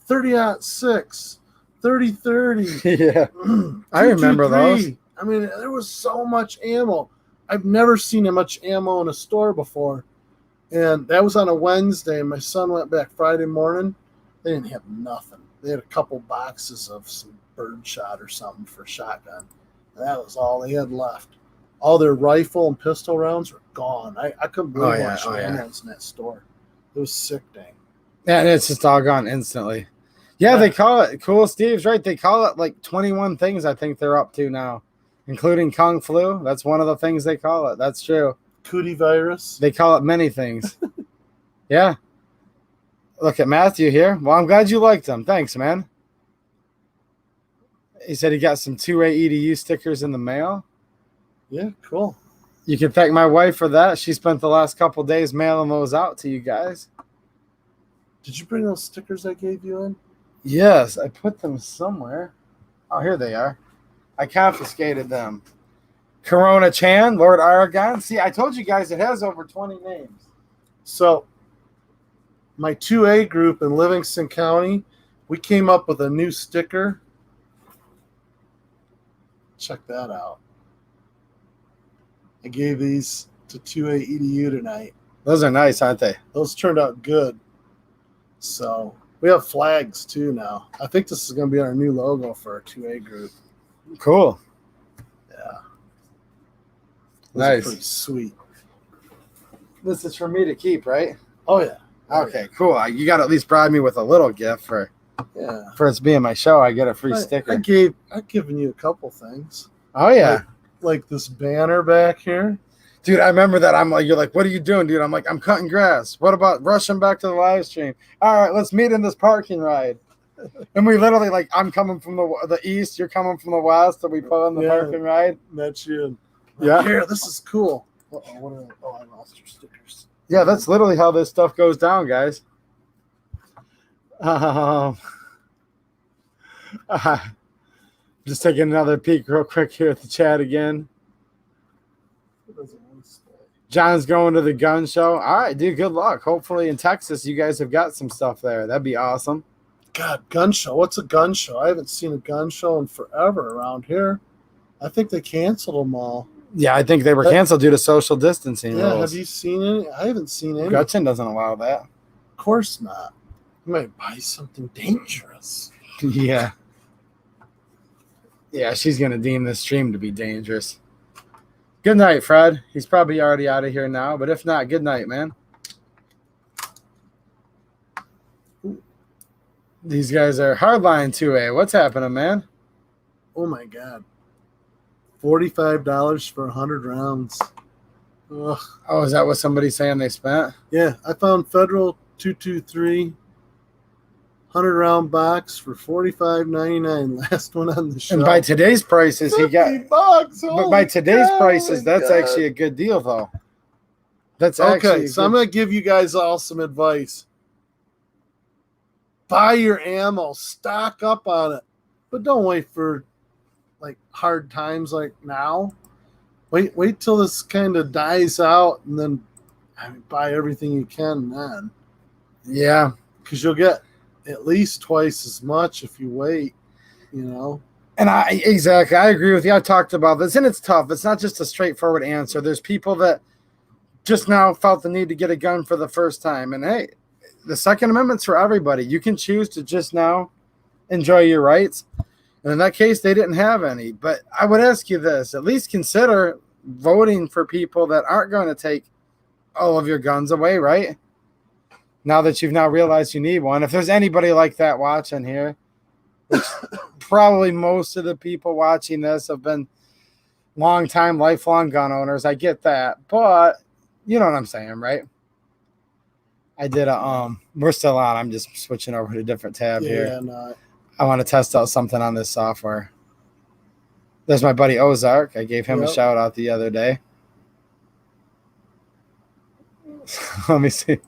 30-06, 30-30. Yeah. I remember those. There was so much ammo. I've never seen that much ammo in a store before. And that was on a Wednesday, and my son went back Friday morning. They didn't have nothing. They had a couple boxes of some birdshot or something for shotgun. And that was all they had left. All their rifle and pistol rounds were gone. I couldn't believe how much ammo was in that store. It was sick, dang. Yeah, and it's just all gone instantly. Yeah, they call it, Cool Steve's right, they call it like 21 things I think they're up to now, including Kung Flu. That's one of the things they call it. That's true. Cootie virus. They call it many things. Yeah. Look at Matthew here. Well, I'm glad you liked them. Thanks, man. He said he got some 2A EDU stickers in the mail. Yeah, cool. You can thank my wife for that. She spent the last couple days mailing those out to you guys. Did you bring those stickers I gave you in? Yes, I put them somewhere. Oh, here they are. I confiscated them. Corona Chan, Lord Aragon. See, I told you guys it has over 20 names. So, my 2A group in Livingston County, we came up with a new sticker. Check that out. I gave these to 2A EDU tonight. Those are nice, aren't they? Those turned out good. So we have flags too now. I think this is going to be our new logo for our 2A group. Cool. Yeah. Those nice. Pretty sweet. This is for me to keep, right? Oh, yeah. Okay, cool. You got to at least bribe me with a little gift for it's being my show. I get a free sticker. I've given you a couple things. Oh, yeah. Like this banner back here. Dude, I remember that. I'm like, you're like, what are you doing, dude? I'm like, I'm cutting grass. What about rushing back to the live stream? All right, let's meet in this parking ride. And we literally, like, I'm coming from the east, you're coming from the west, and we put on the parking ride. Met you. Yeah. Here, this is cool. I lost your stickers. Yeah, that's literally how this stuff goes down, guys. Just taking another peek real quick here at the chat again. John's going to the gun show. All right, dude, good luck. Hopefully in Texas you guys have got some stuff there. That'd be awesome. God, gun show. What's a gun show? I haven't seen a gun show in forever around here. I think they canceled them all. Yeah, I think they were canceled due to social distancing rules. Have you seen any? I haven't seen any. Gutchin doesn't allow that. Of course not. You might buy something dangerous. Yeah. Yeah, she's going to deem this stream to be dangerous. Good night, Fred. He's probably already out of here now, but if not, good night, man. These guys are hardline 2A. What's happening, man? Oh, my God. $45 for 100 rounds. Ugh. Oh, is that what somebody's saying they spent? Yeah, I found Federal 223 100-round box for $45.99. Last one on the show. And by today's prices, he got $50. But by today's prices, that's actually a good deal, though. That's Okay, actually so I'm going to give you guys all some advice. Buy your ammo, stock up on it, but don't wait for like hard times like now. Wait till this kind of dies out, and then buy everything you can then. Yeah, because you'll get at least twice as much if you wait. You know. and I agree with you. I talked about this, and it's tough. It's not just a straightforward answer. There's people that just now felt the need to get a gun for the first time, and hey, the Second Amendment's for everybody. You can choose to just now enjoy your rights. And in that case, they didn't have any. But I would ask you this, at least consider voting for people that aren't going to take all of your guns away, right? Now that you've now realized you need one. If there's anybody like that watching here, which probably most of the people watching this have been long-time, lifelong gun owners. I get that. But you know what I'm saying, right? I did we're still on. I'm just switching over to a different tab here. Yeah, no. I want to test out something on this software. There's my buddy Ozark. I gave him a shout out the other day. Let me see.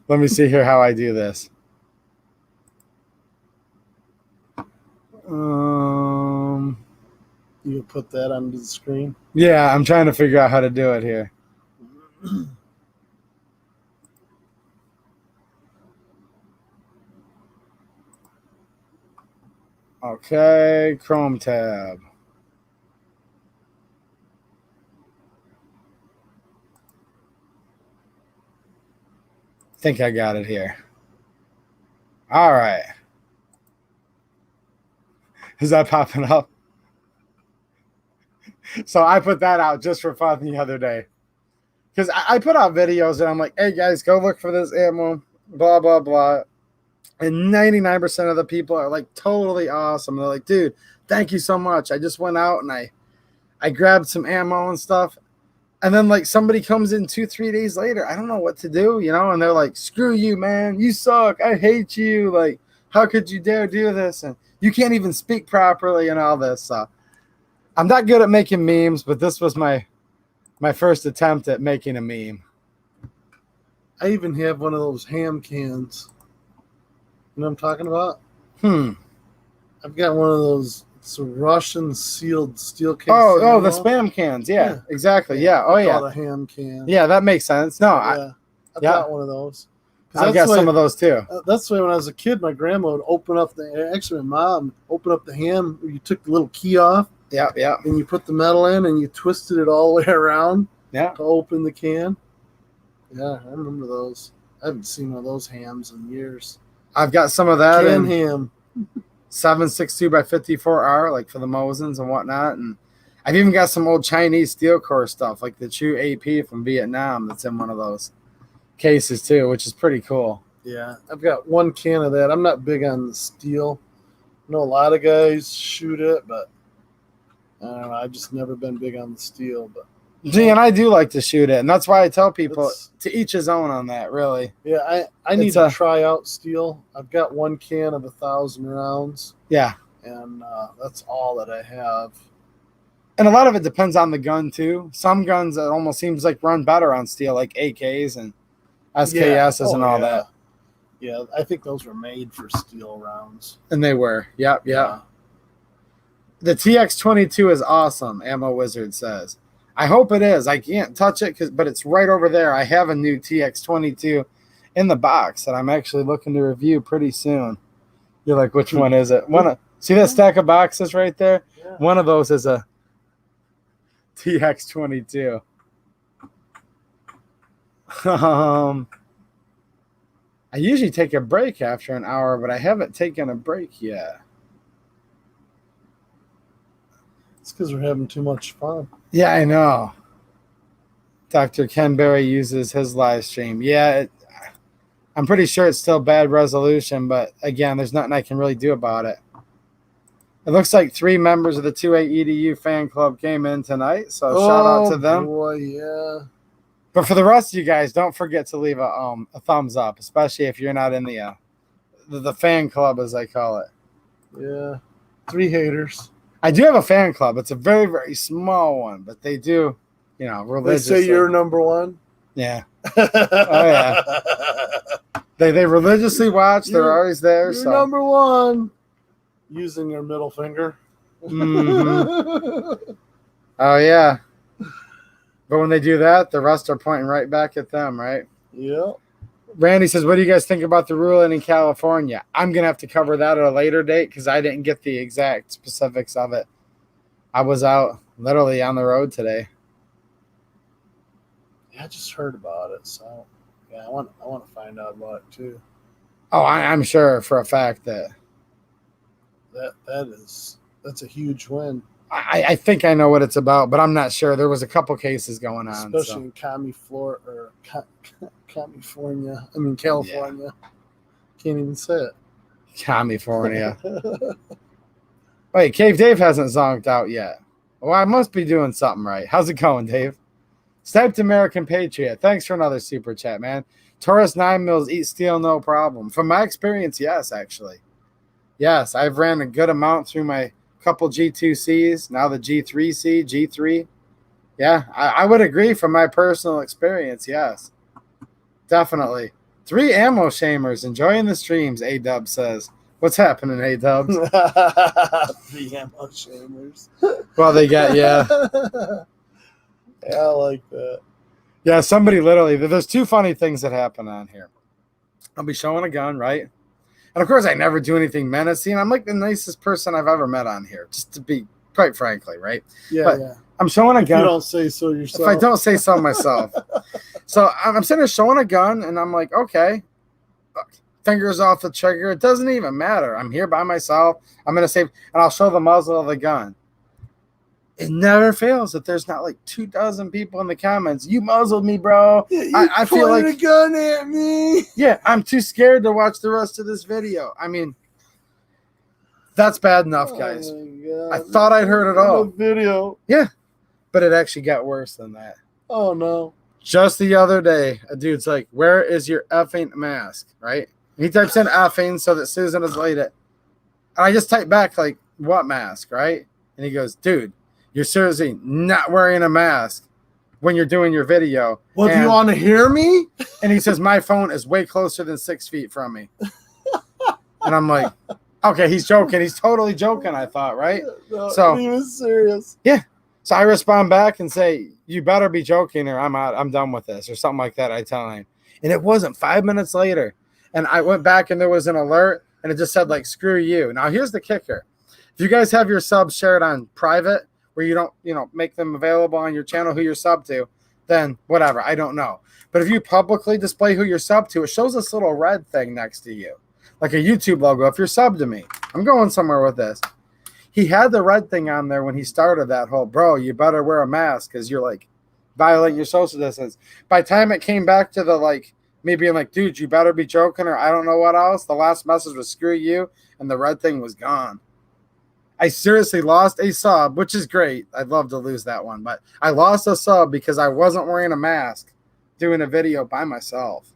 Let me see here how I do this. You put that onto the screen? Yeah, I'm trying to figure out how to do it here. Okay, Chrome tab. I think I got it here. All right. Is that popping up? So I put that out just for fun the other day. Because I put out videos and I'm like, hey guys, go look for this ammo, blah, blah, blah. And 99% of the people are like totally awesome. They're like, dude, thank you so much. I just went out and I grabbed some ammo and stuff. And then like somebody comes in 2-3 days later. I don't know what to do, you know, and they're like, screw you, man. You suck. I hate you. Like, how could you dare do this? And you can't even speak properly and all this. So I'm not good at making memes, but this was my first attempt at making a meme. I even have one of those ham cans. You know what I'm talking about? I've got one of those. It's a Russian sealed steel case. Oh, the spam cans. Yeah. Exactly. Yeah. Oh, yeah. A ham can. Yeah, that makes sense. No, I've got one of those. I've got some of those too. That's the way when I was a kid, my grandma would open up my mom opened up the ham. You took the little key off. Yeah. And you put the metal in and you twisted it all the way around. Yeah. To open the can. Yeah, I remember those. I haven't seen one of those hams in years. I've got some of that. Can ham. 7.62 by 54R, like for the Mosins and whatnot. And I've even got some old Chinese steel core stuff, like the Chu AP from Vietnam that's in one of those cases too, which is pretty cool. Yeah, I've got one can of that. I'm not big on the steel. I know a lot of guys shoot it, but I don't know. I've just never been big on the steel. But Gee, and I do like to shoot it, and that's why I tell people to each his own on that, really. Yeah, I need to try out steel. I've got one can of 1,000 rounds. Yeah. And that's all that I have. And a lot of it depends on the gun, too. Some guns, it almost seems like run better on steel, like AKs and SKSs and all that. Yeah, I think those were made for steel rounds. And they were. Yep. The TX22 is awesome, Ammo Wizard says. I hope it is. I can't touch it, but it's right over there. I have a new TX22 in the box that I'm actually looking to review pretty soon. You're like, which one is it? See that stack of boxes right there? Yeah. One of those is a TX22. I usually take a break after an hour, but I haven't taken a break yet. It's because we're having too much fun. Yeah, I know. Dr. Ken Berry uses his live stream. Yeah, I'm pretty sure it's still bad resolution, but again, there's nothing I can really do about it. It looks like 3 members of the 2A EDU fan club came in tonight, so shout out to them. Boy, yeah. But for the rest of you guys, don't forget to leave a thumbs up, especially if you're not in the fan club, as I call it. Yeah, 3 haters. I do have a fan club. It's a very, very small one, but they do, religiously. They say you're number one? Yeah. Oh yeah. They religiously watch. They're always there. You're So number one. Using their middle finger. Mm-hmm. Oh yeah. But when they do that, the rest are pointing right back at them, right? Yeah. Randy says, what do you guys think about the ruling in California? I'm going to have to cover that at a later date because I didn't get the exact specifics of it. I was out literally on the road today. Yeah, I just heard about it. So, yeah, I want to find out about it too. Oh, I'm sure for a fact that that's a huge win. I think I know what it's about, but I'm not sure. There was a couple cases going on. Especially in California. I mean, California. Yeah. Can't even say it. California. Wait, Cave Dave hasn't zonked out yet. Well, I must be doing something right. How's it going, Dave? Sniped American Patriot. Thanks for another super chat, man. Taurus 9 mils eat steel no problem. From my experience, yes, actually. Yes, I've ran a good amount through my couple G2Cs, now the G3C, G3. Yeah, I would agree from my personal experience, yes. Definitely. 3 ammo shamers enjoying the streams, A-Dub says. What's happening, A-Dubs? 3 ammo shamers. Well, they got, yeah. Yeah, I like that. Yeah, somebody literally, there's 2 funny things that happen on here. I'll be showing a gun, right? And of course, I never do anything menacing. I'm like the nicest person I've ever met on here, just to be quite frankly, right? Yeah, but yeah. I'm showing a gun. You don't say so yourself. If I don't say so myself. So I'm sitting there showing a gun, and I'm like, okay, fingers off the trigger. It doesn't even matter. I'm here by myself. I'm going to save, and I'll show the muzzle of the gun. It never fails that there's not like 24 people in the comments. You muzzled me, bro. Yeah, I feel like a gun at me. Yeah, I'm too scared to watch the rest of this video. I mean, that's bad enough, guys. I thought I'd heard it all. Video. Yeah, but it actually got worse than that. Oh no! Just the other day, a dude's like, "Where is your effing mask?" Right? And he types in effing so that Susan has laid it, and I just type back like, "What mask?" Right? And he goes, "Dude, you're seriously not wearing a mask when you're doing your video." Well, do you want to hear me? And he says, my phone is way closer than 6 feet from me. And I'm like, okay, he's joking. He's totally joking, I thought, right? No, so he was serious. Yeah. So I respond back and say, you better be joking or I'm out. I'm done with this or something like that. I tell him. And it wasn't 5 minutes later. And I went back and there was an alert and it just said like, screw you. Now here's the kicker. If you guys have your subs shared on private, where you don't, make them available on your channel who you're sub to, then whatever, I don't know. But if you publicly display who you're sub to, it shows this little red thing next to you, like a YouTube logo. If you're sub to me, I'm going somewhere with this. He had the red thing on there when he started that whole, bro, you better wear a mask because you're like violating your social distance. By the time it came back to the like, me being like, dude, you better be joking or I don't know what else, the last message was screw you, and the red thing was gone. I seriously lost a sub, which is great. I'd love to lose that one, but I lost a sub because I wasn't wearing a mask doing a video by myself.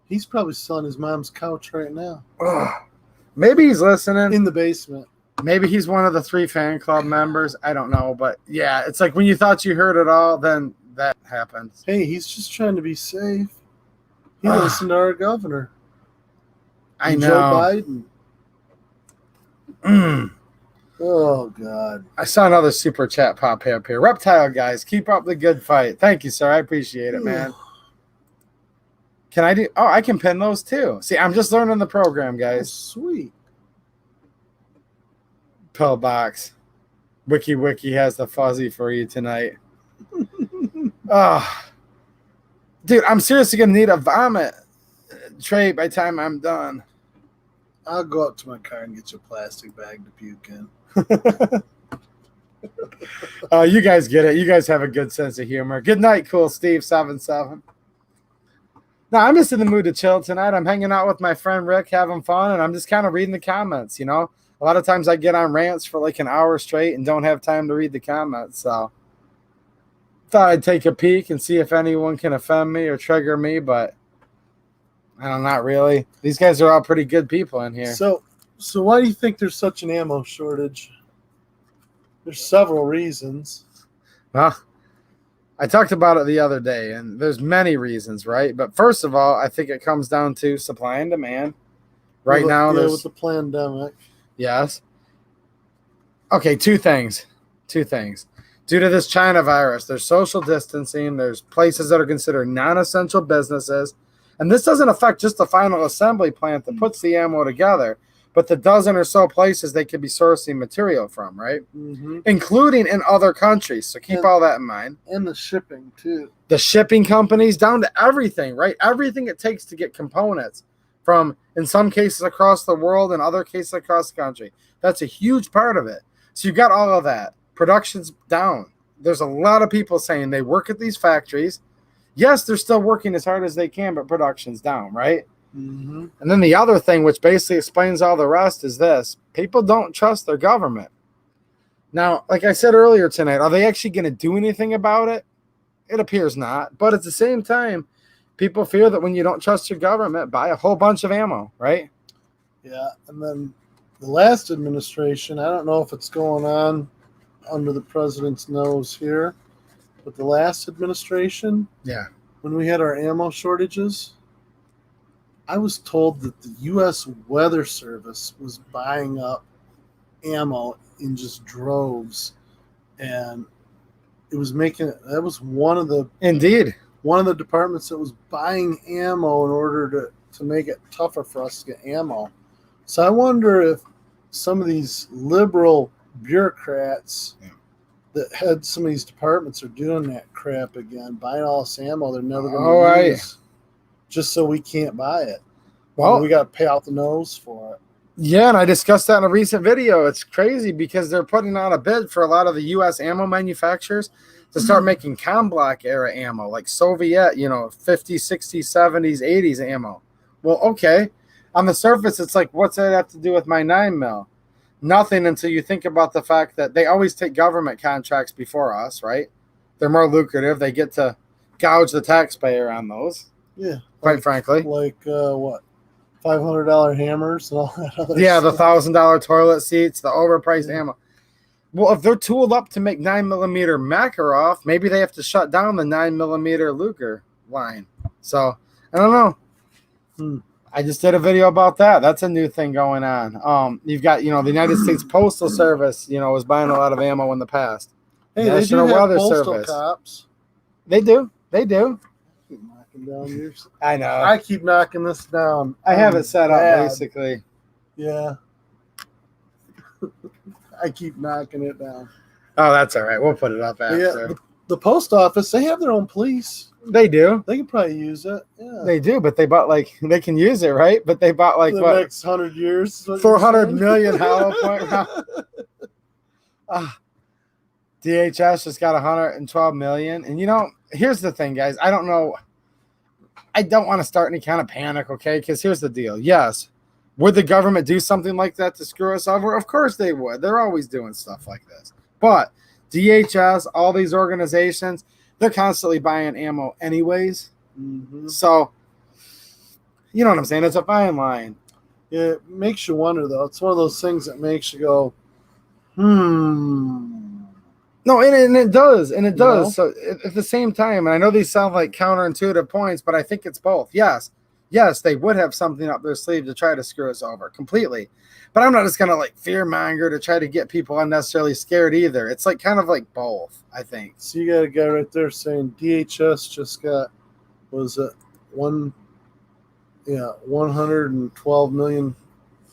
He's probably still on his mom's couch right now. Ugh. Maybe he's listening. In the basement. Maybe he's one of the 3 fan club members. I don't know, but yeah, it's like when you thought you heard it all, then that happens. Hey, he's just trying to be safe. He listened to our governor. I know. Joe Biden. Oh, God. I saw another super chat pop up here. Reptile guys, keep up the good fight. Thank you, sir. I appreciate it, man. Can I do? Oh, I can pin those too. See, I'm just learning the program, guys. Oh, sweet. Pillbox. Wiki has the fuzzy for you tonight. Oh, dude, I'm seriously going to need a vomit tray by the time I'm done. I'll go up to my car and get you a plastic bag to puke in. You guys get it. You guys have a good sense of humor. Good night, Cool Steve 77. No, I'm just in the mood to chill tonight. I'm hanging out with my friend Rick, having fun, and I'm just kind of reading the comments, A lot of times I get on rants for like an hour straight and don't have time to read the comments, so thought I'd take a peek and see if anyone can offend me or trigger me, but I don't know, not really. These guys are all pretty good people in here. So why do you think there's such an ammo shortage? There's several reasons. Well, I talked about it the other day, and there's many reasons, right? But first of all, I think it comes down to supply and demand. Right now, there's with the pandemic. Yes. Okay, two things. Two things. Due to this China virus, there's social distancing. There's places that are considered non-essential businesses. And this doesn't affect just the final assembly plant that puts the ammo together, but the dozen or so places they could be sourcing material from, right? Mm-hmm. Including in other countries. So keep all that in mind. And the shipping, too. The shipping companies, down to everything, right? Everything it takes to get components from, in some cases, across the world and other cases across the country. That's a huge part of it. So you've got all of that. Production's down. There's a lot of people saying they work at these factories. Yes, they're still working as hard as they can, but production's down, right? Mm-hmm. And then the other thing, which basically explains all the rest, is this. People don't trust their government. Now, like I said earlier tonight, are they actually going to do anything about it? It appears not. But at the same time, people fear that when you don't trust your government, buy a whole bunch of ammo, right? Yeah, and then the last administration, I don't know if it's going on under the president's nose here, but the last administration, when we had our ammo shortages, I was told that the U.S. Weather Service was buying up ammo in just droves, and it was making that was one of the departments that was buying ammo in order to make it tougher for us to get ammo. So I wonder if some of these liberal bureaucrats that head some of these departments are doing that crap again, buying all this ammo they're never going to use, just so we can't buy it. Well, we got to pay out the nose for it. Yeah, and I discussed that in a recent video. It's crazy because they're putting out a bid for a lot of the U.S. ammo manufacturers to start making Block era ammo, like Soviet, 50s, 60s, 70s, 80s ammo. Well, okay. On the surface, it's like, what's that have to do with my 9mm? Nothing until you think about the fact that they always take government contracts before us, right? They're more lucrative. They get to gouge the taxpayer on those. Yeah. Quite frankly. Like, what? $500 hammers and all that other stuff. The $1,000 toilet seats, the overpriced ammo. Well, if they're tooled up to make 9mm Makarov, maybe they have to shut down the 9mm Luger line. So, I don't know. I just did a video about that. That's a new thing going on. You've got, the United States Postal Service, was buying a lot of ammo in the past. Hey, National Weather Service. Cops. They do. Keep knocking down yours. I know. I keep knocking this down. I have it set up, basically. Yeah. I keep knocking it down. Oh, that's all right. We'll put it up after. Yeah, the post office, they have their own police. They do. They can probably use it. Yeah. They do, but they bought they can use it, right? But they bought the next 100 years. 400 million hollow point. DHS just got 112 million. And here's the thing, guys. I don't know. I don't want to start any kind of panic, okay? Because here's the deal. Yes. Would the government do something like that to screw us over? Of course they would. They're always doing stuff like this. But DHS, all these organizations, they're constantly buying ammo anyways. Mm-hmm. So, you know what I'm saying? It's a fine line. Yeah, it makes you wonder, though. It's one of those things that makes you go, No, and it does. And it does. So at the same time, and I know these sound like counterintuitive points, but I think it's both. Yes, they would have something up their sleeve to try to screw us over completely. But I'm not just going to fear monger to try to get people unnecessarily scared either. It's kind of like both, I think. So you got a guy right there saying DHS just got, was it 112 million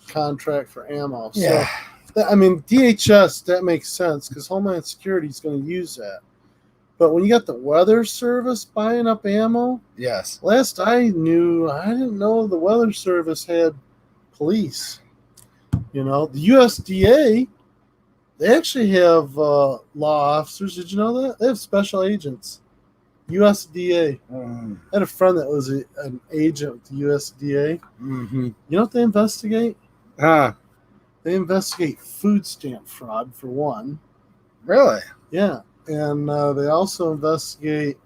contract for ammo. Yeah. So, DHS, that makes sense because Homeland Security is going to use that. But when you got the Weather Service buying up ammo, yes. Last I knew, I didn't know the Weather Service had police. The USDA, they actually have law officers. Did you know that? They have special agents. USDA. I had a friend that was an agent with the USDA. Mm-hmm. You know what they investigate? They investigate food stamp fraud, for one. Really? Yeah. And they also investigate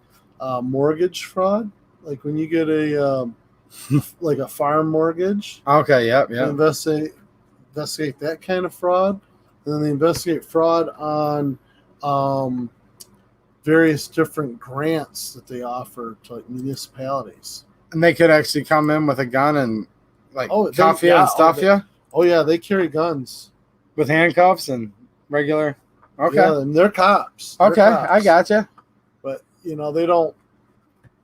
mortgage fraud. Like when you get a farm mortgage. Okay, yep. They investigate that kind of fraud. And then they investigate fraud on various different grants that they offer to like municipalities. And they could actually come in with a gun and like cuff you yeah, and stuff you Oh yeah, they carry guns with handcuffs and regular. Okay. Yeah, and they're cops. Okay, I gotcha. But you know, they don't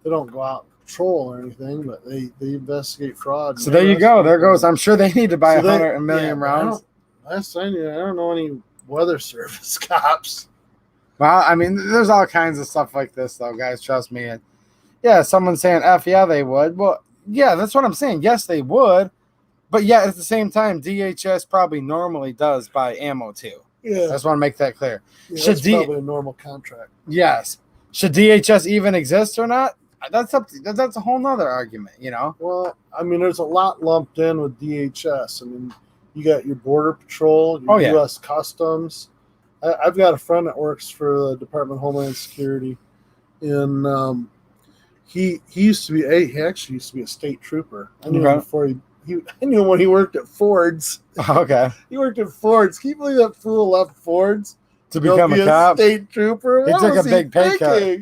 go out and patrol or anything, but they investigate fraud. So there you go. There goes. I'm sure they need to buy 100 million rounds. Last I knew, I don't know any weather service cops. Well, I mean, there's all kinds of stuff like this, though, guys. Trust me. And yeah, someone's saying F, yeah, they would. Well, yeah, that's what I'm saying. Yes, they would. But yeah, at the same time, DHS probably normally does buy ammo too. Yeah. I just want to make that clear. Yeah, that's probably a normal contract. Yes. Should DHS even exist or not? That's a whole nother argument, you know? Well, I mean, there's a lot lumped in with DHS. I mean, you got your Border Patrol, your U.S. Customs. I've got a friend that works for the Department of Homeland Security, and he used to be he actually used to be a state trooper. I knew him before I knew him when he worked at Ford's. Okay. He worked at Ford's. Can you believe that fool left Ford's to become a cop? State trooper. He took a big pay cut.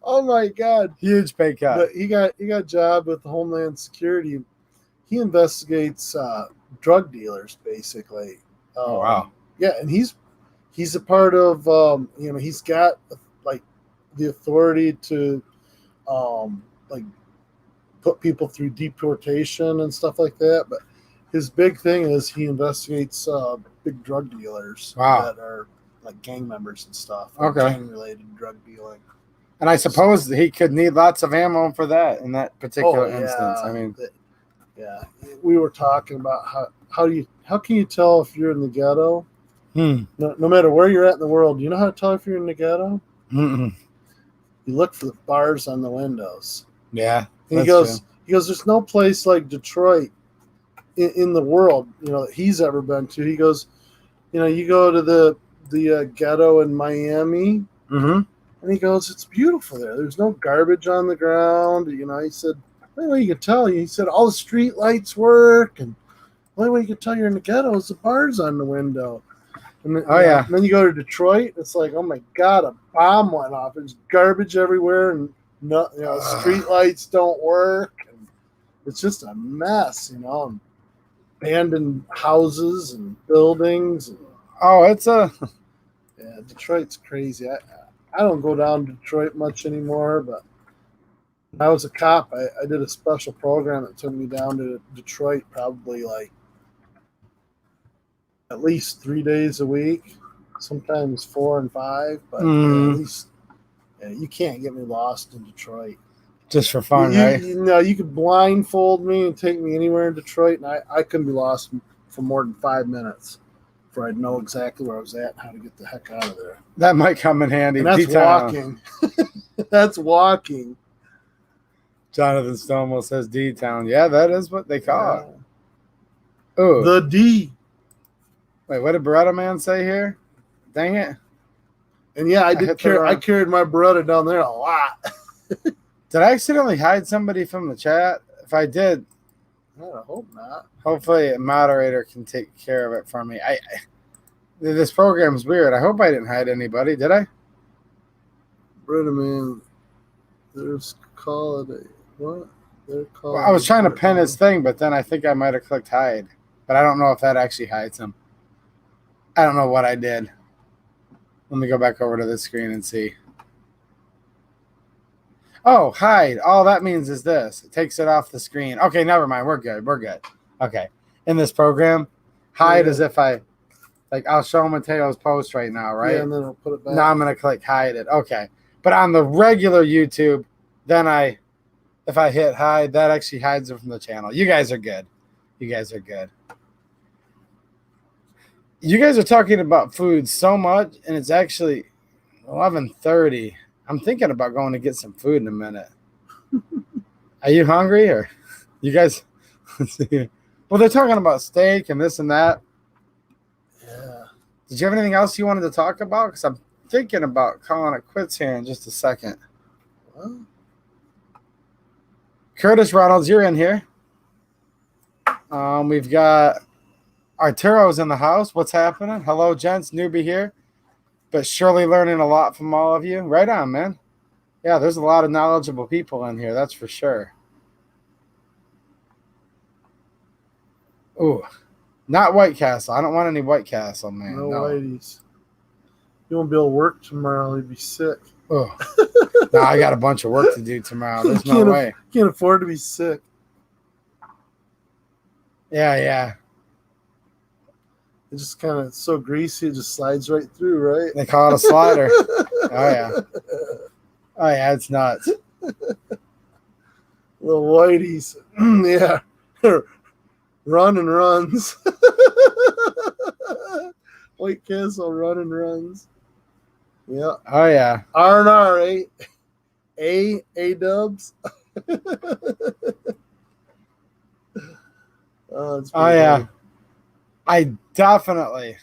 Oh my God. Huge pay cut. But he got a job with the Homeland Security. He investigates drug dealers, basically. Oh wow. Yeah, and he's a part of he's got like the authority to like put people through deportation and stuff like that. But his big thing is he investigates big drug dealers that are like gang members and stuff. Gang related drug dealing. And I suppose he could need lots of ammo for that in that particular instance. I mean, we were talking about how can you tell if you're in the ghetto? No matter where you're at in the world, do you know how to tell if you're in the ghetto? Mm-mm. You look for the bars on the windows. Yeah. And he goes, there's no place like Detroit in the world, that he's ever been to. He goes, you go to the ghetto in Miami. Mm-hmm. And he goes, it's beautiful there. There's no garbage on the ground. He said, the only way you can tell, he said, all the street lights work. And the only way you can tell you're in the ghetto is the bars on the window. And then, and then you go to Detroit, it's like, oh my God, a bomb went off. There's garbage everywhere, and street lights don't work. And it's just a mess, and abandoned houses and buildings. And, Detroit's crazy. I don't go down to Detroit much anymore, but when I was a cop, I did a special program that took me down to Detroit probably like at least 3 days a week, sometimes 4 and 5, but at least you can't get me lost in Detroit. Just for fun, right? You could blindfold me and take me anywhere in Detroit, and I couldn't be lost for more than 5 minutes before I'd know exactly where I was at and how to get the heck out of there. That might come in handy. And that's walking. That's walking. Jonathan Stonewall says D-Town. Yeah, that is what they call it. Oh, the D. Wait, what did Beretta Man say here? Dang it. And yeah, I carried my Beretta down there a lot. Did I accidentally hide somebody from the chat? If I did, I hope not. Hopefully a moderator can take care of it for me. This program's weird. I hope I didn't hide anybody. Did I? Beretta Man, there's call it what? Well, I was trying to pin his thing, but then I think I might have clicked hide. But I don't know if that actually hides him. I don't know what I did. Let me go back over to this screen and see. Oh, hide. All that means is this. It takes it off the screen. Okay, never mind. We're good. Okay. In this program, hide is if I'll show Mateo's post right now, right? Yeah, and then I'll put it back. Now I'm going to click hide it. Okay. But on the regular YouTube, then if I hit hide, that actually hides it from the channel. You guys are good. You guys are talking about food so much, and it's actually 11:30. I'm thinking about going to get some food in a minute. Are you hungry, or you guys? Well, they're talking about steak and this and that. Yeah. Did you have anything else you wanted to talk about? Because I'm thinking about calling it quits here in just a second. Well, Curtis Reynolds, you're in here. We've got Arturo's in the house. What's happening? Hello, gents. Newbie here. but surely learning a lot from all of you. Right on, man. Yeah, there's a lot of knowledgeable people in here, that's for sure. Ooh, not White Castle. I don't want any White Castle, man. No, No. ladies. You won't be able to work tomorrow. You'll be sick. Oh, no, I got a bunch of work to do tomorrow. There's no way. Can't afford to be sick. Yeah. It just kind of so greasy, it just slides right through, right? They call it a slider. Oh yeah, it's nuts. Little whiteys. Yeah. Run and runs. White Castle run and runs. Yeah. Oh yeah. R&R, A-dubs. Oh yeah. Funny. I definitely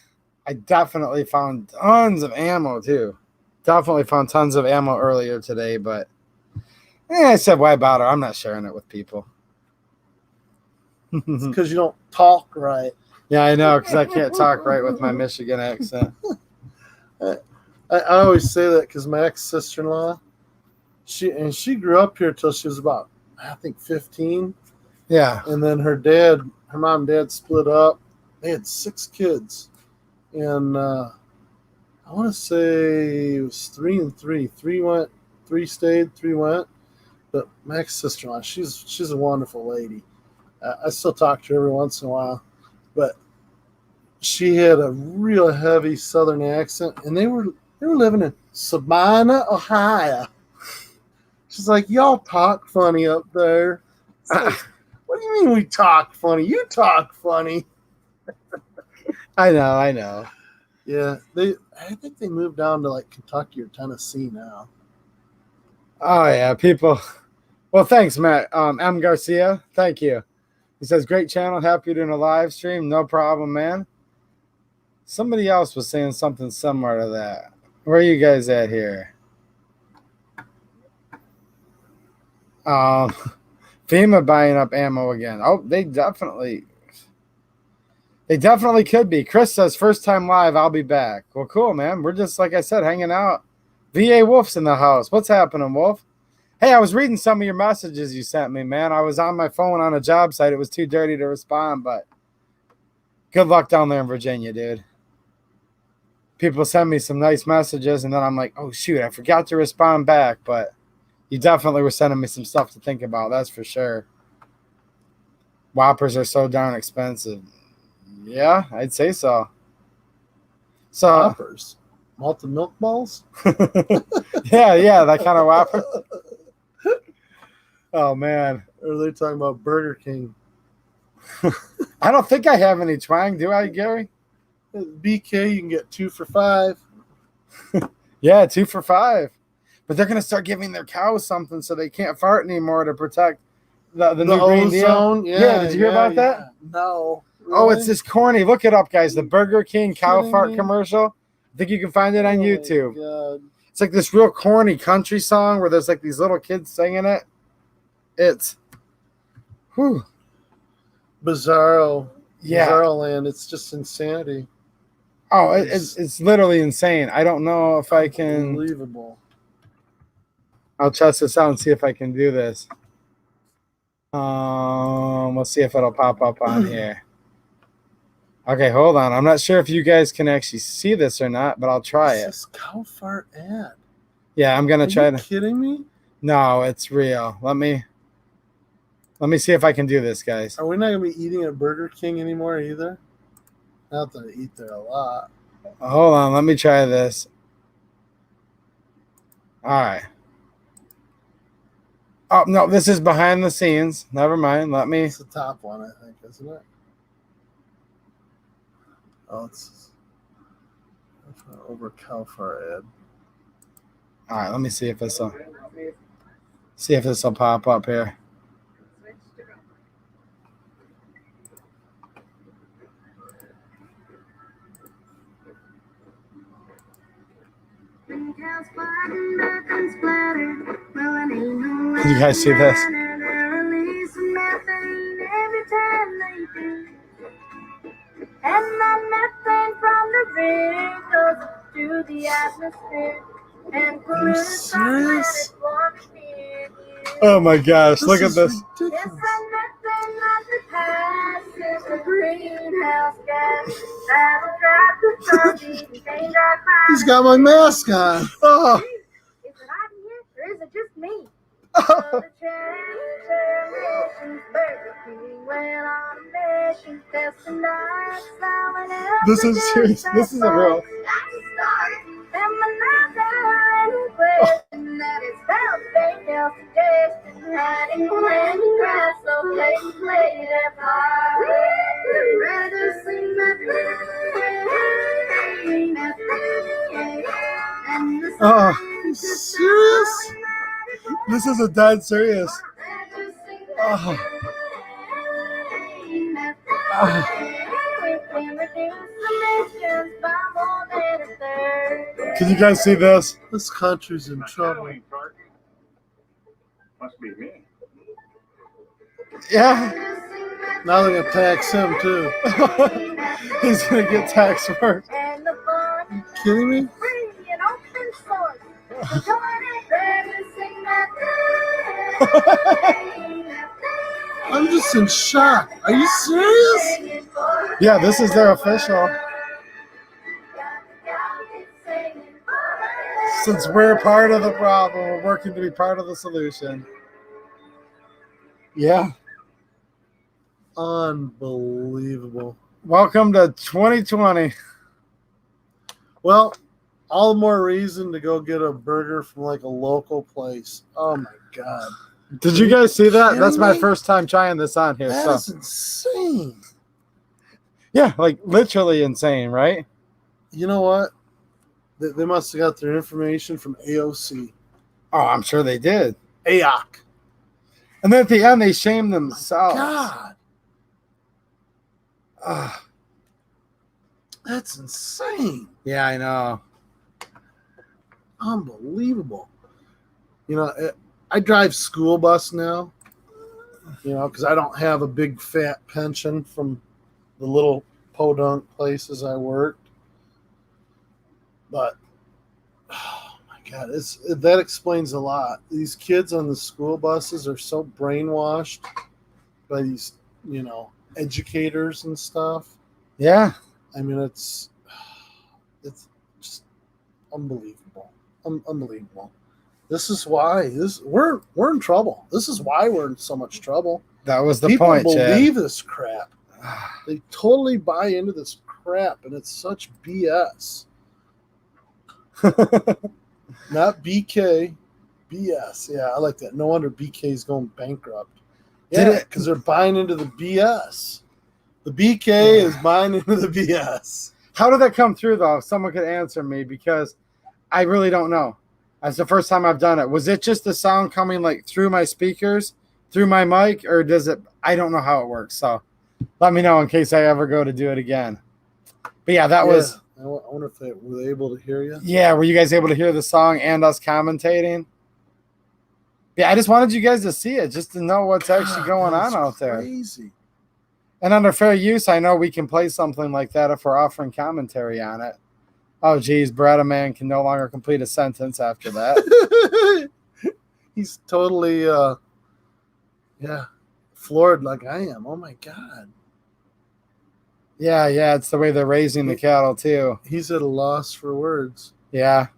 found tons of ammo too. Definitely found tons of ammo earlier today, but I said, why bother? I'm not sharing it with people. It's because you don't talk right. Yeah, I know, because I can't talk right with my Michigan accent. I always say that because my ex-sister-in-law, she grew up here till she was about, I think, 15. Yeah. And then her mom and dad split up. They had 6 kids. And I want to say it was 3 and 3. 3 went, 3 stayed, 3 went. But my ex-sister-in-law, she's a wonderful lady. I still talk to her every once in a while. But she had a real heavy Southern accent, and they were living in Sabina, Ohio. She's like, y'all talk funny up there. It's like, what do you mean we talk funny? You talk funny. I know. Yeah, I think they moved down to like Kentucky or Tennessee now. Oh yeah, people. Well, thanks, Matt. M. Garcia, thank you. He says, great channel, happy doing a live stream. No problem, man. Somebody else was saying something similar to that. Where are you guys at here? FEMA buying up ammo again. Oh, they definitely could be. Chris says, first time live, I'll be back. Well, cool, man. We're just, like I said, hanging out. VA Wolf's in the house. What's happening, Wolf? Hey, I was reading some of your messages you sent me, man. I was on my phone on a job site. It was too dirty to respond, but good luck down there in Virginia, dude. People send me some nice messages, and then I'm like, oh, shoot, I forgot to respond back, but you definitely were sending me some stuff to think about, that's for sure. Whoppers are so darn expensive. Yeah, I'd say so. So Whoppers? Malted milk balls? yeah, that kind of Whopper. Oh, man. Or are they talking about Burger King? I don't think I have any twang, do I, Gary? BK, you can get 2 for $5. Yeah, 2 for $5. But they're going to start giving their cows something so they can't fart anymore to protect the new Green Deal. Yeah, did you hear about that? No. Really? Oh, it's this corny. Look it up, guys. The Burger King cow fart commercial. I think you can find it on YouTube. God. It's like this real corny country song where there's like these little kids singing it. It's Bizarro. Yeah. Bizarro land. It's just insanity. Oh, it's literally insane. I don't know if I can. Unbelievable. I'll test this out and see if I can do this. Let's see if it'll pop up on here. Okay, hold on. I'm not sure if you guys can actually see this or not, but I'll try it. This cow fart ad. Yeah, I'm gonna try to. Are you kidding me? No, it's real. Let me see if I can do this, guys. Are we not gonna be eating at Burger King anymore either? Not that I eat there a lot. Hold on, let me try this. All right. Oh no, this is behind the scenes. Never mind. Let me. It's the top one, I think, isn't it? Oh, it's over cow fart ad. All right, let me see if this will pop up here. Can you guys see this? Are you serious? Oh my gosh, look at this. Ridiculous. He's got my mask on. Oh. Is it obvious or is it just me? Oh. This is serious. This is a real. Oh, Are you serious? this is a dead serious. Oh. Can you guys see this? This country's in trouble. Must be me. Yeah. Now they're gonna tax him too. He's gonna get tax work. You kidding me? I'm just in shock. Are you serious? Yeah, this is their official. Since we're part of the problem, we're working to be part of the solution. Yeah. Unbelievable. Welcome to 2020. Well, all the more reason to go get a burger from like a local place. Oh my God. Did you guys see that? That's my Kidding me? first time trying this on here. That So is insane. yeah, like literally insane, right? You know what? They must have got their information from AOC. Oh, I'm sure they did. AOC. And then at the end, they shame themselves. God. Ah, That's insane. yeah, I know. Unbelievable. You know, I drive school bus now, you know, because I don't have a big fat pension from the little podunk places I worked. But, oh my God, that explains a lot. These kids on the school buses are so brainwashed by these, you know, educators and stuff. Yeah. I mean, it's just unbelievable. Unbelievable. This is why we're in trouble. This is why we're in so much trouble. That was the People point, believe this crap. They totally buy into this crap, and it's such BS. Chad. Not BK, BS. Yeah, I like that. No wonder BK's going bankrupt. Did Yeah, it- because they're buying into the BS. The BK is buying into the BS. How did that come through, though? If someone could answer me, because I really don't know. That's the first time I've done it. Was it just the sound coming like through my speakers, through my mic, or does it? I don't know how it works. So let me know in case I ever go to do it again. But yeah, that was. I wonder if were they able to hear you? Yeah, were you guys able to hear the song and us commentating? Yeah, I just wanted you guys to see it, just to know what's actually going on out there. Crazy. And under fair use, I know we can play something like that if we're offering commentary on it. Oh, geez, Brad, a man can no longer complete a sentence after that. He's totally, floored like I am. Oh my God. Yeah, it's the way they're raising the cattle, too. He's at a loss for words. Yeah.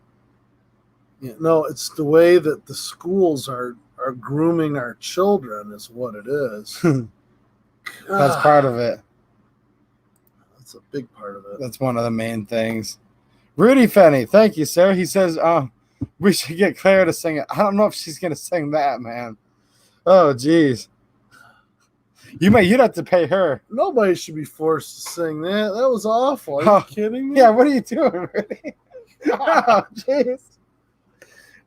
Yeah, no, it's the way that the schools are grooming our children is what it is. That's part of it. That's a big part of it. That's one of the main things. Rudy Fenny, thank you, sir. He says, we should get Claire to sing it. I don't know if she's going to sing that, man. Oh, geez. You'd have to pay her. Nobody should be forced to sing that. That was awful. Are you Oh, kidding me? Yeah, what are you doing, Rudy? Oh, jeez.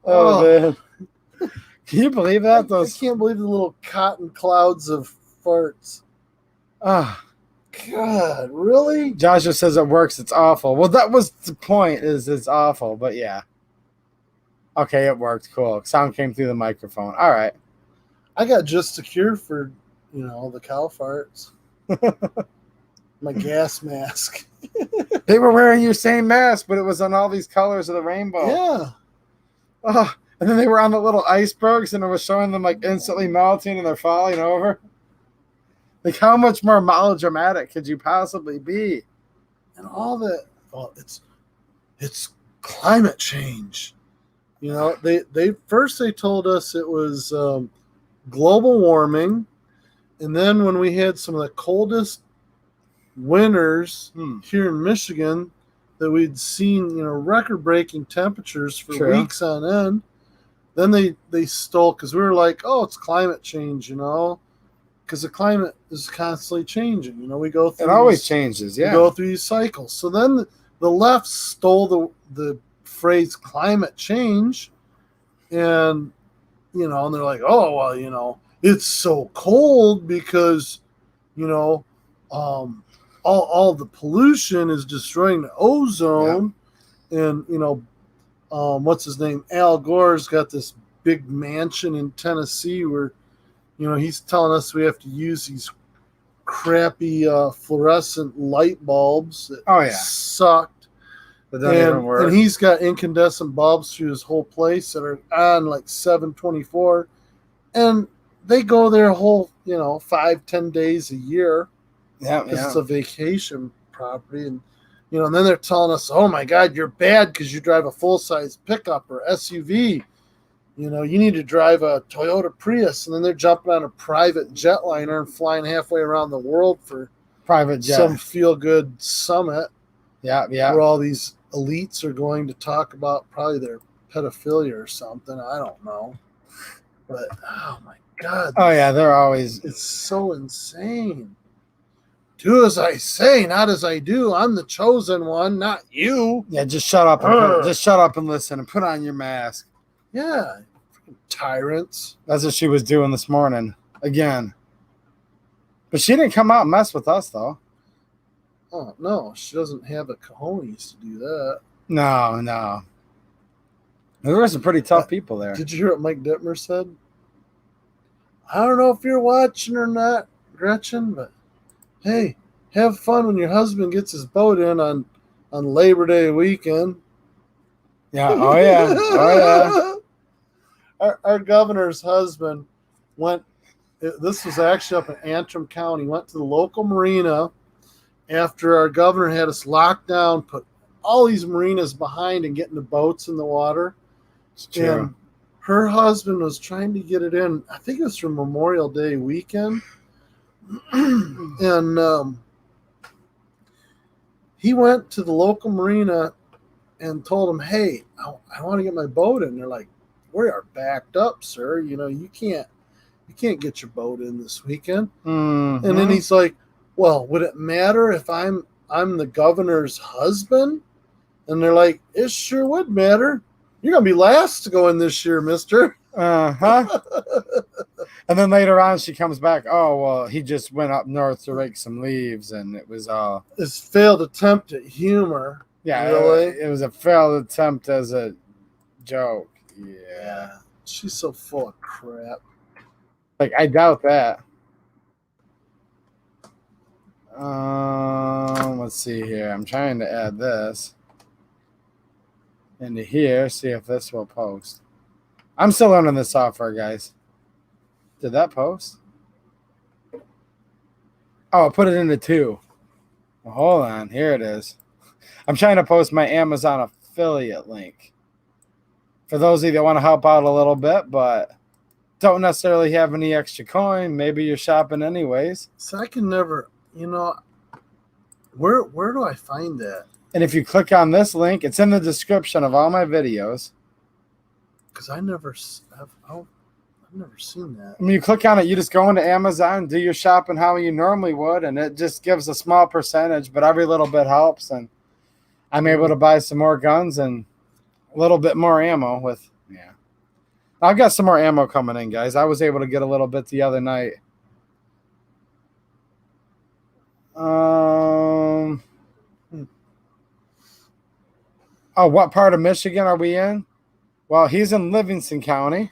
Oh, man. Can you believe that? I can't believe the little cotton clouds of farts. Oh, God, really? Joshua says it works. It's awful. Well, that was the point, is it's awful, but yeah. Okay, it worked. Cool. Sound came through the microphone. All right. I got just a cure for, the cow farts. my gas mask. They were wearing your same mask, but it was on all these colors of the rainbow. Yeah. Oh, and then they were on the little icebergs, and it was showing them like instantly melting, and they're falling over. Like, how much more melodramatic could you possibly be? And all that. Well, it's climate change. You know, they first told us it was global warming, and then when we had some of the coldest winters here in Michigan that we'd seen, record-breaking temperatures for weeks on end, then they stole, because we were like, oh, it's climate change, because the climate is constantly changing. We go through. It always changes. Yeah, we go through these cycles. So then the left stole the phrase climate change, and and they're like, oh well, it's so cold because all the pollution is destroying the ozone, and what's his name? Al Gore's got this big mansion in Tennessee where he's telling us we have to use these crappy fluorescent light bulbs that sucked. But don't even work. And he's got incandescent bulbs through his whole place that are on like 7/24, and they go there a whole 5-10 days a year. Yeah, because it's a vacation property, and and then they're telling us, oh my God, you're bad because you drive a full-size pickup or SUV. You need to drive a Toyota Prius, and then they're jumping on a private jetliner and flying halfway around the world for private jet, some feel-good summit. Yeah. Where all these elites are going to talk about probably their pedophilia or something. I don't know, but oh my God. Oh yeah, they're always. It's so insane. Do as I say, not as I do. I'm the chosen one, not you. Yeah, just shut up. Just shut up and listen and put on your mask. Yeah, freaking tyrants. That's what she was doing this morning again. But she didn't come out and mess with us, though. Oh, no, she doesn't have the cojones to do that. No. There were some pretty tough people there. Did you hear what Mike Dittmer said? I don't know if you're watching or not, Gretchen, but hey, have fun when your husband gets his boat in on Labor Day weekend. Yeah, oh yeah. Our governor's husband went, this was actually up in Antrim County, went to the local marina after our governor had us locked down, put all these marinas behind and getting the boats in the water. It's true. And her husband was trying to get it in, I think it was for Memorial Day weekend. And he went to the local marina and told them, hey, I want to get my boat in. They're like, we are backed up, sir. You can't get your boat in this weekend. Mm-hmm. And then he's like, well, would it matter if I'm the governor's husband? And they're like, it sure would matter. You're going to be last to go in this year, mister. Uh-huh. And then later on, she comes back. Oh, well, he just went up north to rake some leaves, and it was his failed attempt at humor. Yeah, really? It was a failed attempt as a joke. Yeah. She's so full of crap. Like, I doubt that. Let's see here. I'm trying to add this into here, see if this will post. I'm still learning this software, guys. Did that post? Oh, I put it into 2. Well, hold on. Here it is. I'm trying to post my Amazon affiliate link. For those of you that want to help out a little bit, but don't necessarily have any extra coin, maybe you're shopping anyways. So I can never, where do I find that? And if you click on this link, it's in the description of all my videos. Because I've never seen that. When you click on it, you just go into Amazon, do your shopping how you normally would, and it just gives a small percentage, but every little bit helps. And I'm able to buy some more guns and a little bit more ammo with, I've got some more ammo coming in, guys. I was able to get a little bit the other night. Oh, what part of Michigan are we in? Well, he's in Livingston County.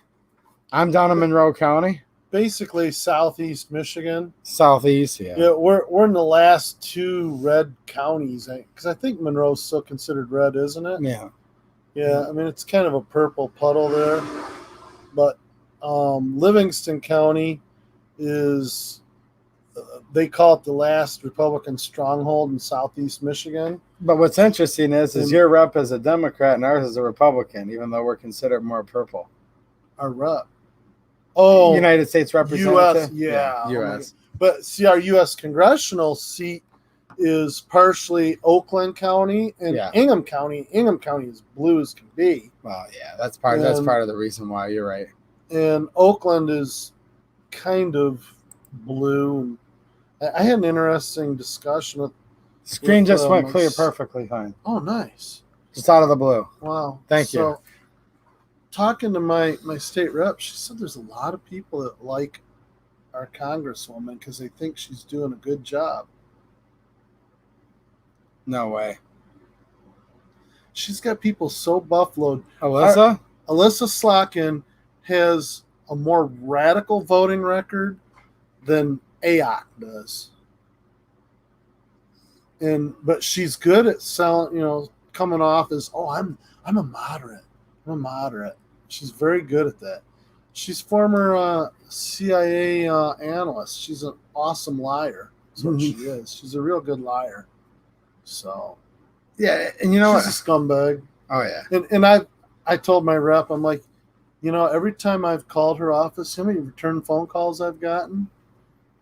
I'm down in Monroe County. basically southeast Michigan. Southeast, yeah. Yeah, we're in the last 2 red counties because I think Monroe's still considered red, isn't it? Yeah. Yeah, I mean it's kind of a purple puddle there, but Livingston County is they call it the last Republican stronghold in southeast Michigan. But what's interesting is your rep is a Democrat and ours is a Republican, even though we're considered more purple. Our rep. Oh, United States Representative? U.S. Yeah. U.S. But see, our U.S. congressional seat is partially Oakland County and Ingham County. Ingham County is blue as can be. Well, yeah, that's part of the reason why. You're right. And Oakland is kind of blue. I had an interesting discussion with. Screen just went clear perfectly fine. Oh, nice. Just out of the blue. Wow. Thank you. Talking to my state rep, she said there's a lot of people that like our congresswoman because they think she's doing a good job. No way. She's got people so buffaloed. Alyssa Slotkin has a more radical voting record than AOC does. But she's good at selling, coming off as, I'm a moderate. I'm a moderate. She's very good at that. She's former CIA analyst. She's an awesome liar. That's what she is. She's a real good liar. So, yeah, and you know she's a scumbag. Oh yeah. And I told my rep, I'm like, every time I've called her office, how many return phone calls I've gotten?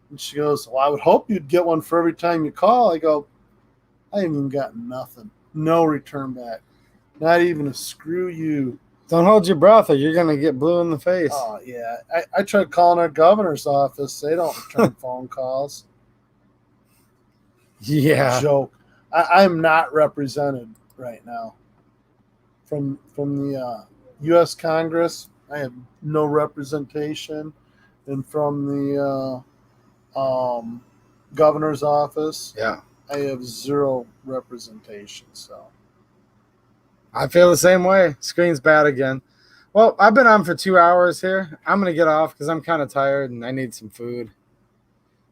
And she goes, well, I would hope you'd get one for every time you call. I go, I haven't even gotten nothing. No return back. Not even a screw you. Don't hold your breath or you're going to get blue in the face. Oh, yeah. I tried calling our governor's office. They don't return phone calls. Yeah. Joke. I'm not represented right now. From the U.S. Congress, I have no representation. And from the governor's office, I have 0 representation. So I feel the same way. Screen's bad again. Well, I've been on for 2 hours here. I'm going to get off because I'm kind of tired and I need some food.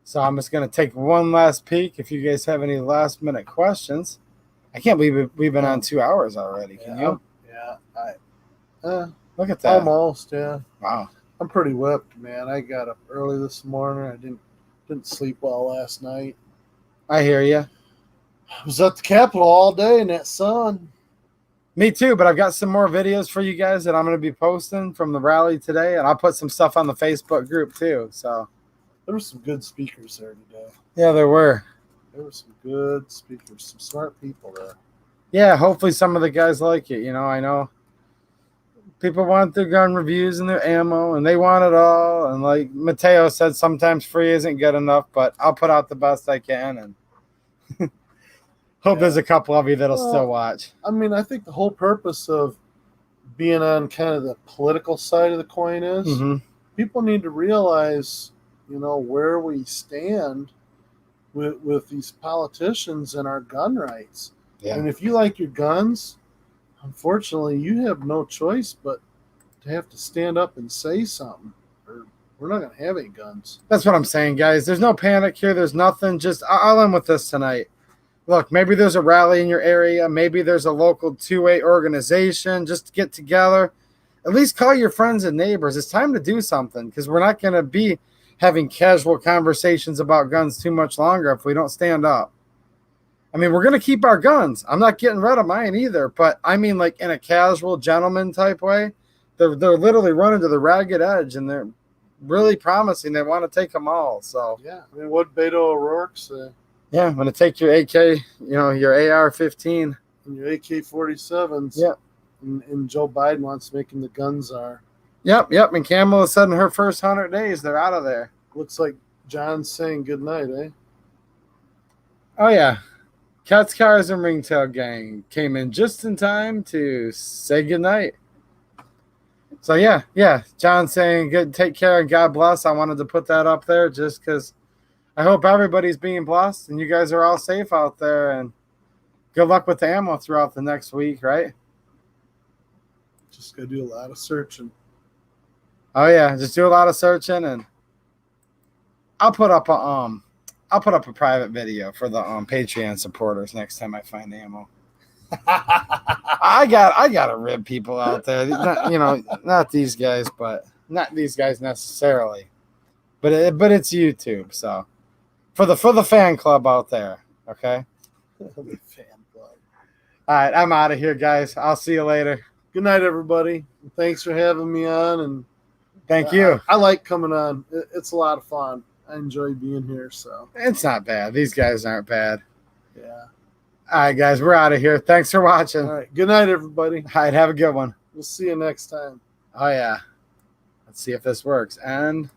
So I'm just going to take one last peek. If you guys have any last minute questions. I can't believe we've been on 2 hours already. Can you? Yeah. Look at that. Almost, yeah. Wow. I'm pretty whipped, man. I got up early this morning. I didn't sleep well last night. I hear you. I was at the Capitol all day in that sun. Me too, but I've got some more videos for you guys that I'm going to be posting from the rally today, and I'll put some stuff on the Facebook group too. So there were some good speakers there today. Yeah, there were. There were some good speakers, some smart people there. Yeah, hopefully some of the guys like it. I know people want their gun reviews and their ammo, and they want it all. And like Mateo said, sometimes free isn't good enough, but I'll put out the best I can. And hope there's a couple of you that'll still watch. I mean, I think the whole purpose of being on kind of the political side of the coin is people need to realize, where we stand with these politicians and our gun rights. Yeah. And if you like your guns, unfortunately, you have no choice but to have to stand up and say something, or we're not going to have any guns. That's what I'm saying, guys. There's no panic here. There's nothing. Just I'll end with this tonight. Look, maybe there's a rally in your area. Maybe there's a local 2A organization. Just get together. At least call your friends and neighbors. It's time to do something because we're not going to be having casual conversations about guns too much longer if we don't stand up. I mean, we're going to keep our guns. I'm not getting rid of mine either, but I mean like in a casual gentleman type way. They're literally running to the ragged edge, and they're really promising they want to take them all. So yeah, I mean, what Beto O'Rourke say? Yeah, I'm going to take your AK, your AR-15. And your AK-47s. Yep. And Joe Biden wants to make them the guns are. Yep. And Kamala said in her first 100 days, they're out of there. Looks like John's saying good night, eh? Oh, yeah. Cats, Cars, and Ringtail Gang came in just in time to say good night. So, yeah. John saying good, take care and God bless. I wanted to put that up there just because I hope everybody's being blessed and you guys are all safe out there, and good luck with the ammo throughout the next week, right? Just got to do a lot of searching. Oh, yeah. Just do a lot of searching and I'll put up a private video for the Patreon supporters next time I find ammo. I gotta rib people out there. Not these guys, but not these guys necessarily. But it's YouTube, so for the fan club out there, okay. The fan club. All right, I'm out of here, guys. I'll see you later. Good night, everybody. Thanks for having me on, and Thank you. I like coming on. It's a lot of fun. I enjoy being here. So It's not bad. These guys aren't bad. yeah. All right, guys, we're out of here. Thanks for watching. All right. Good night, everybody. All right, have a good one. We'll see you next time. Oh yeah. Let's see if this works. And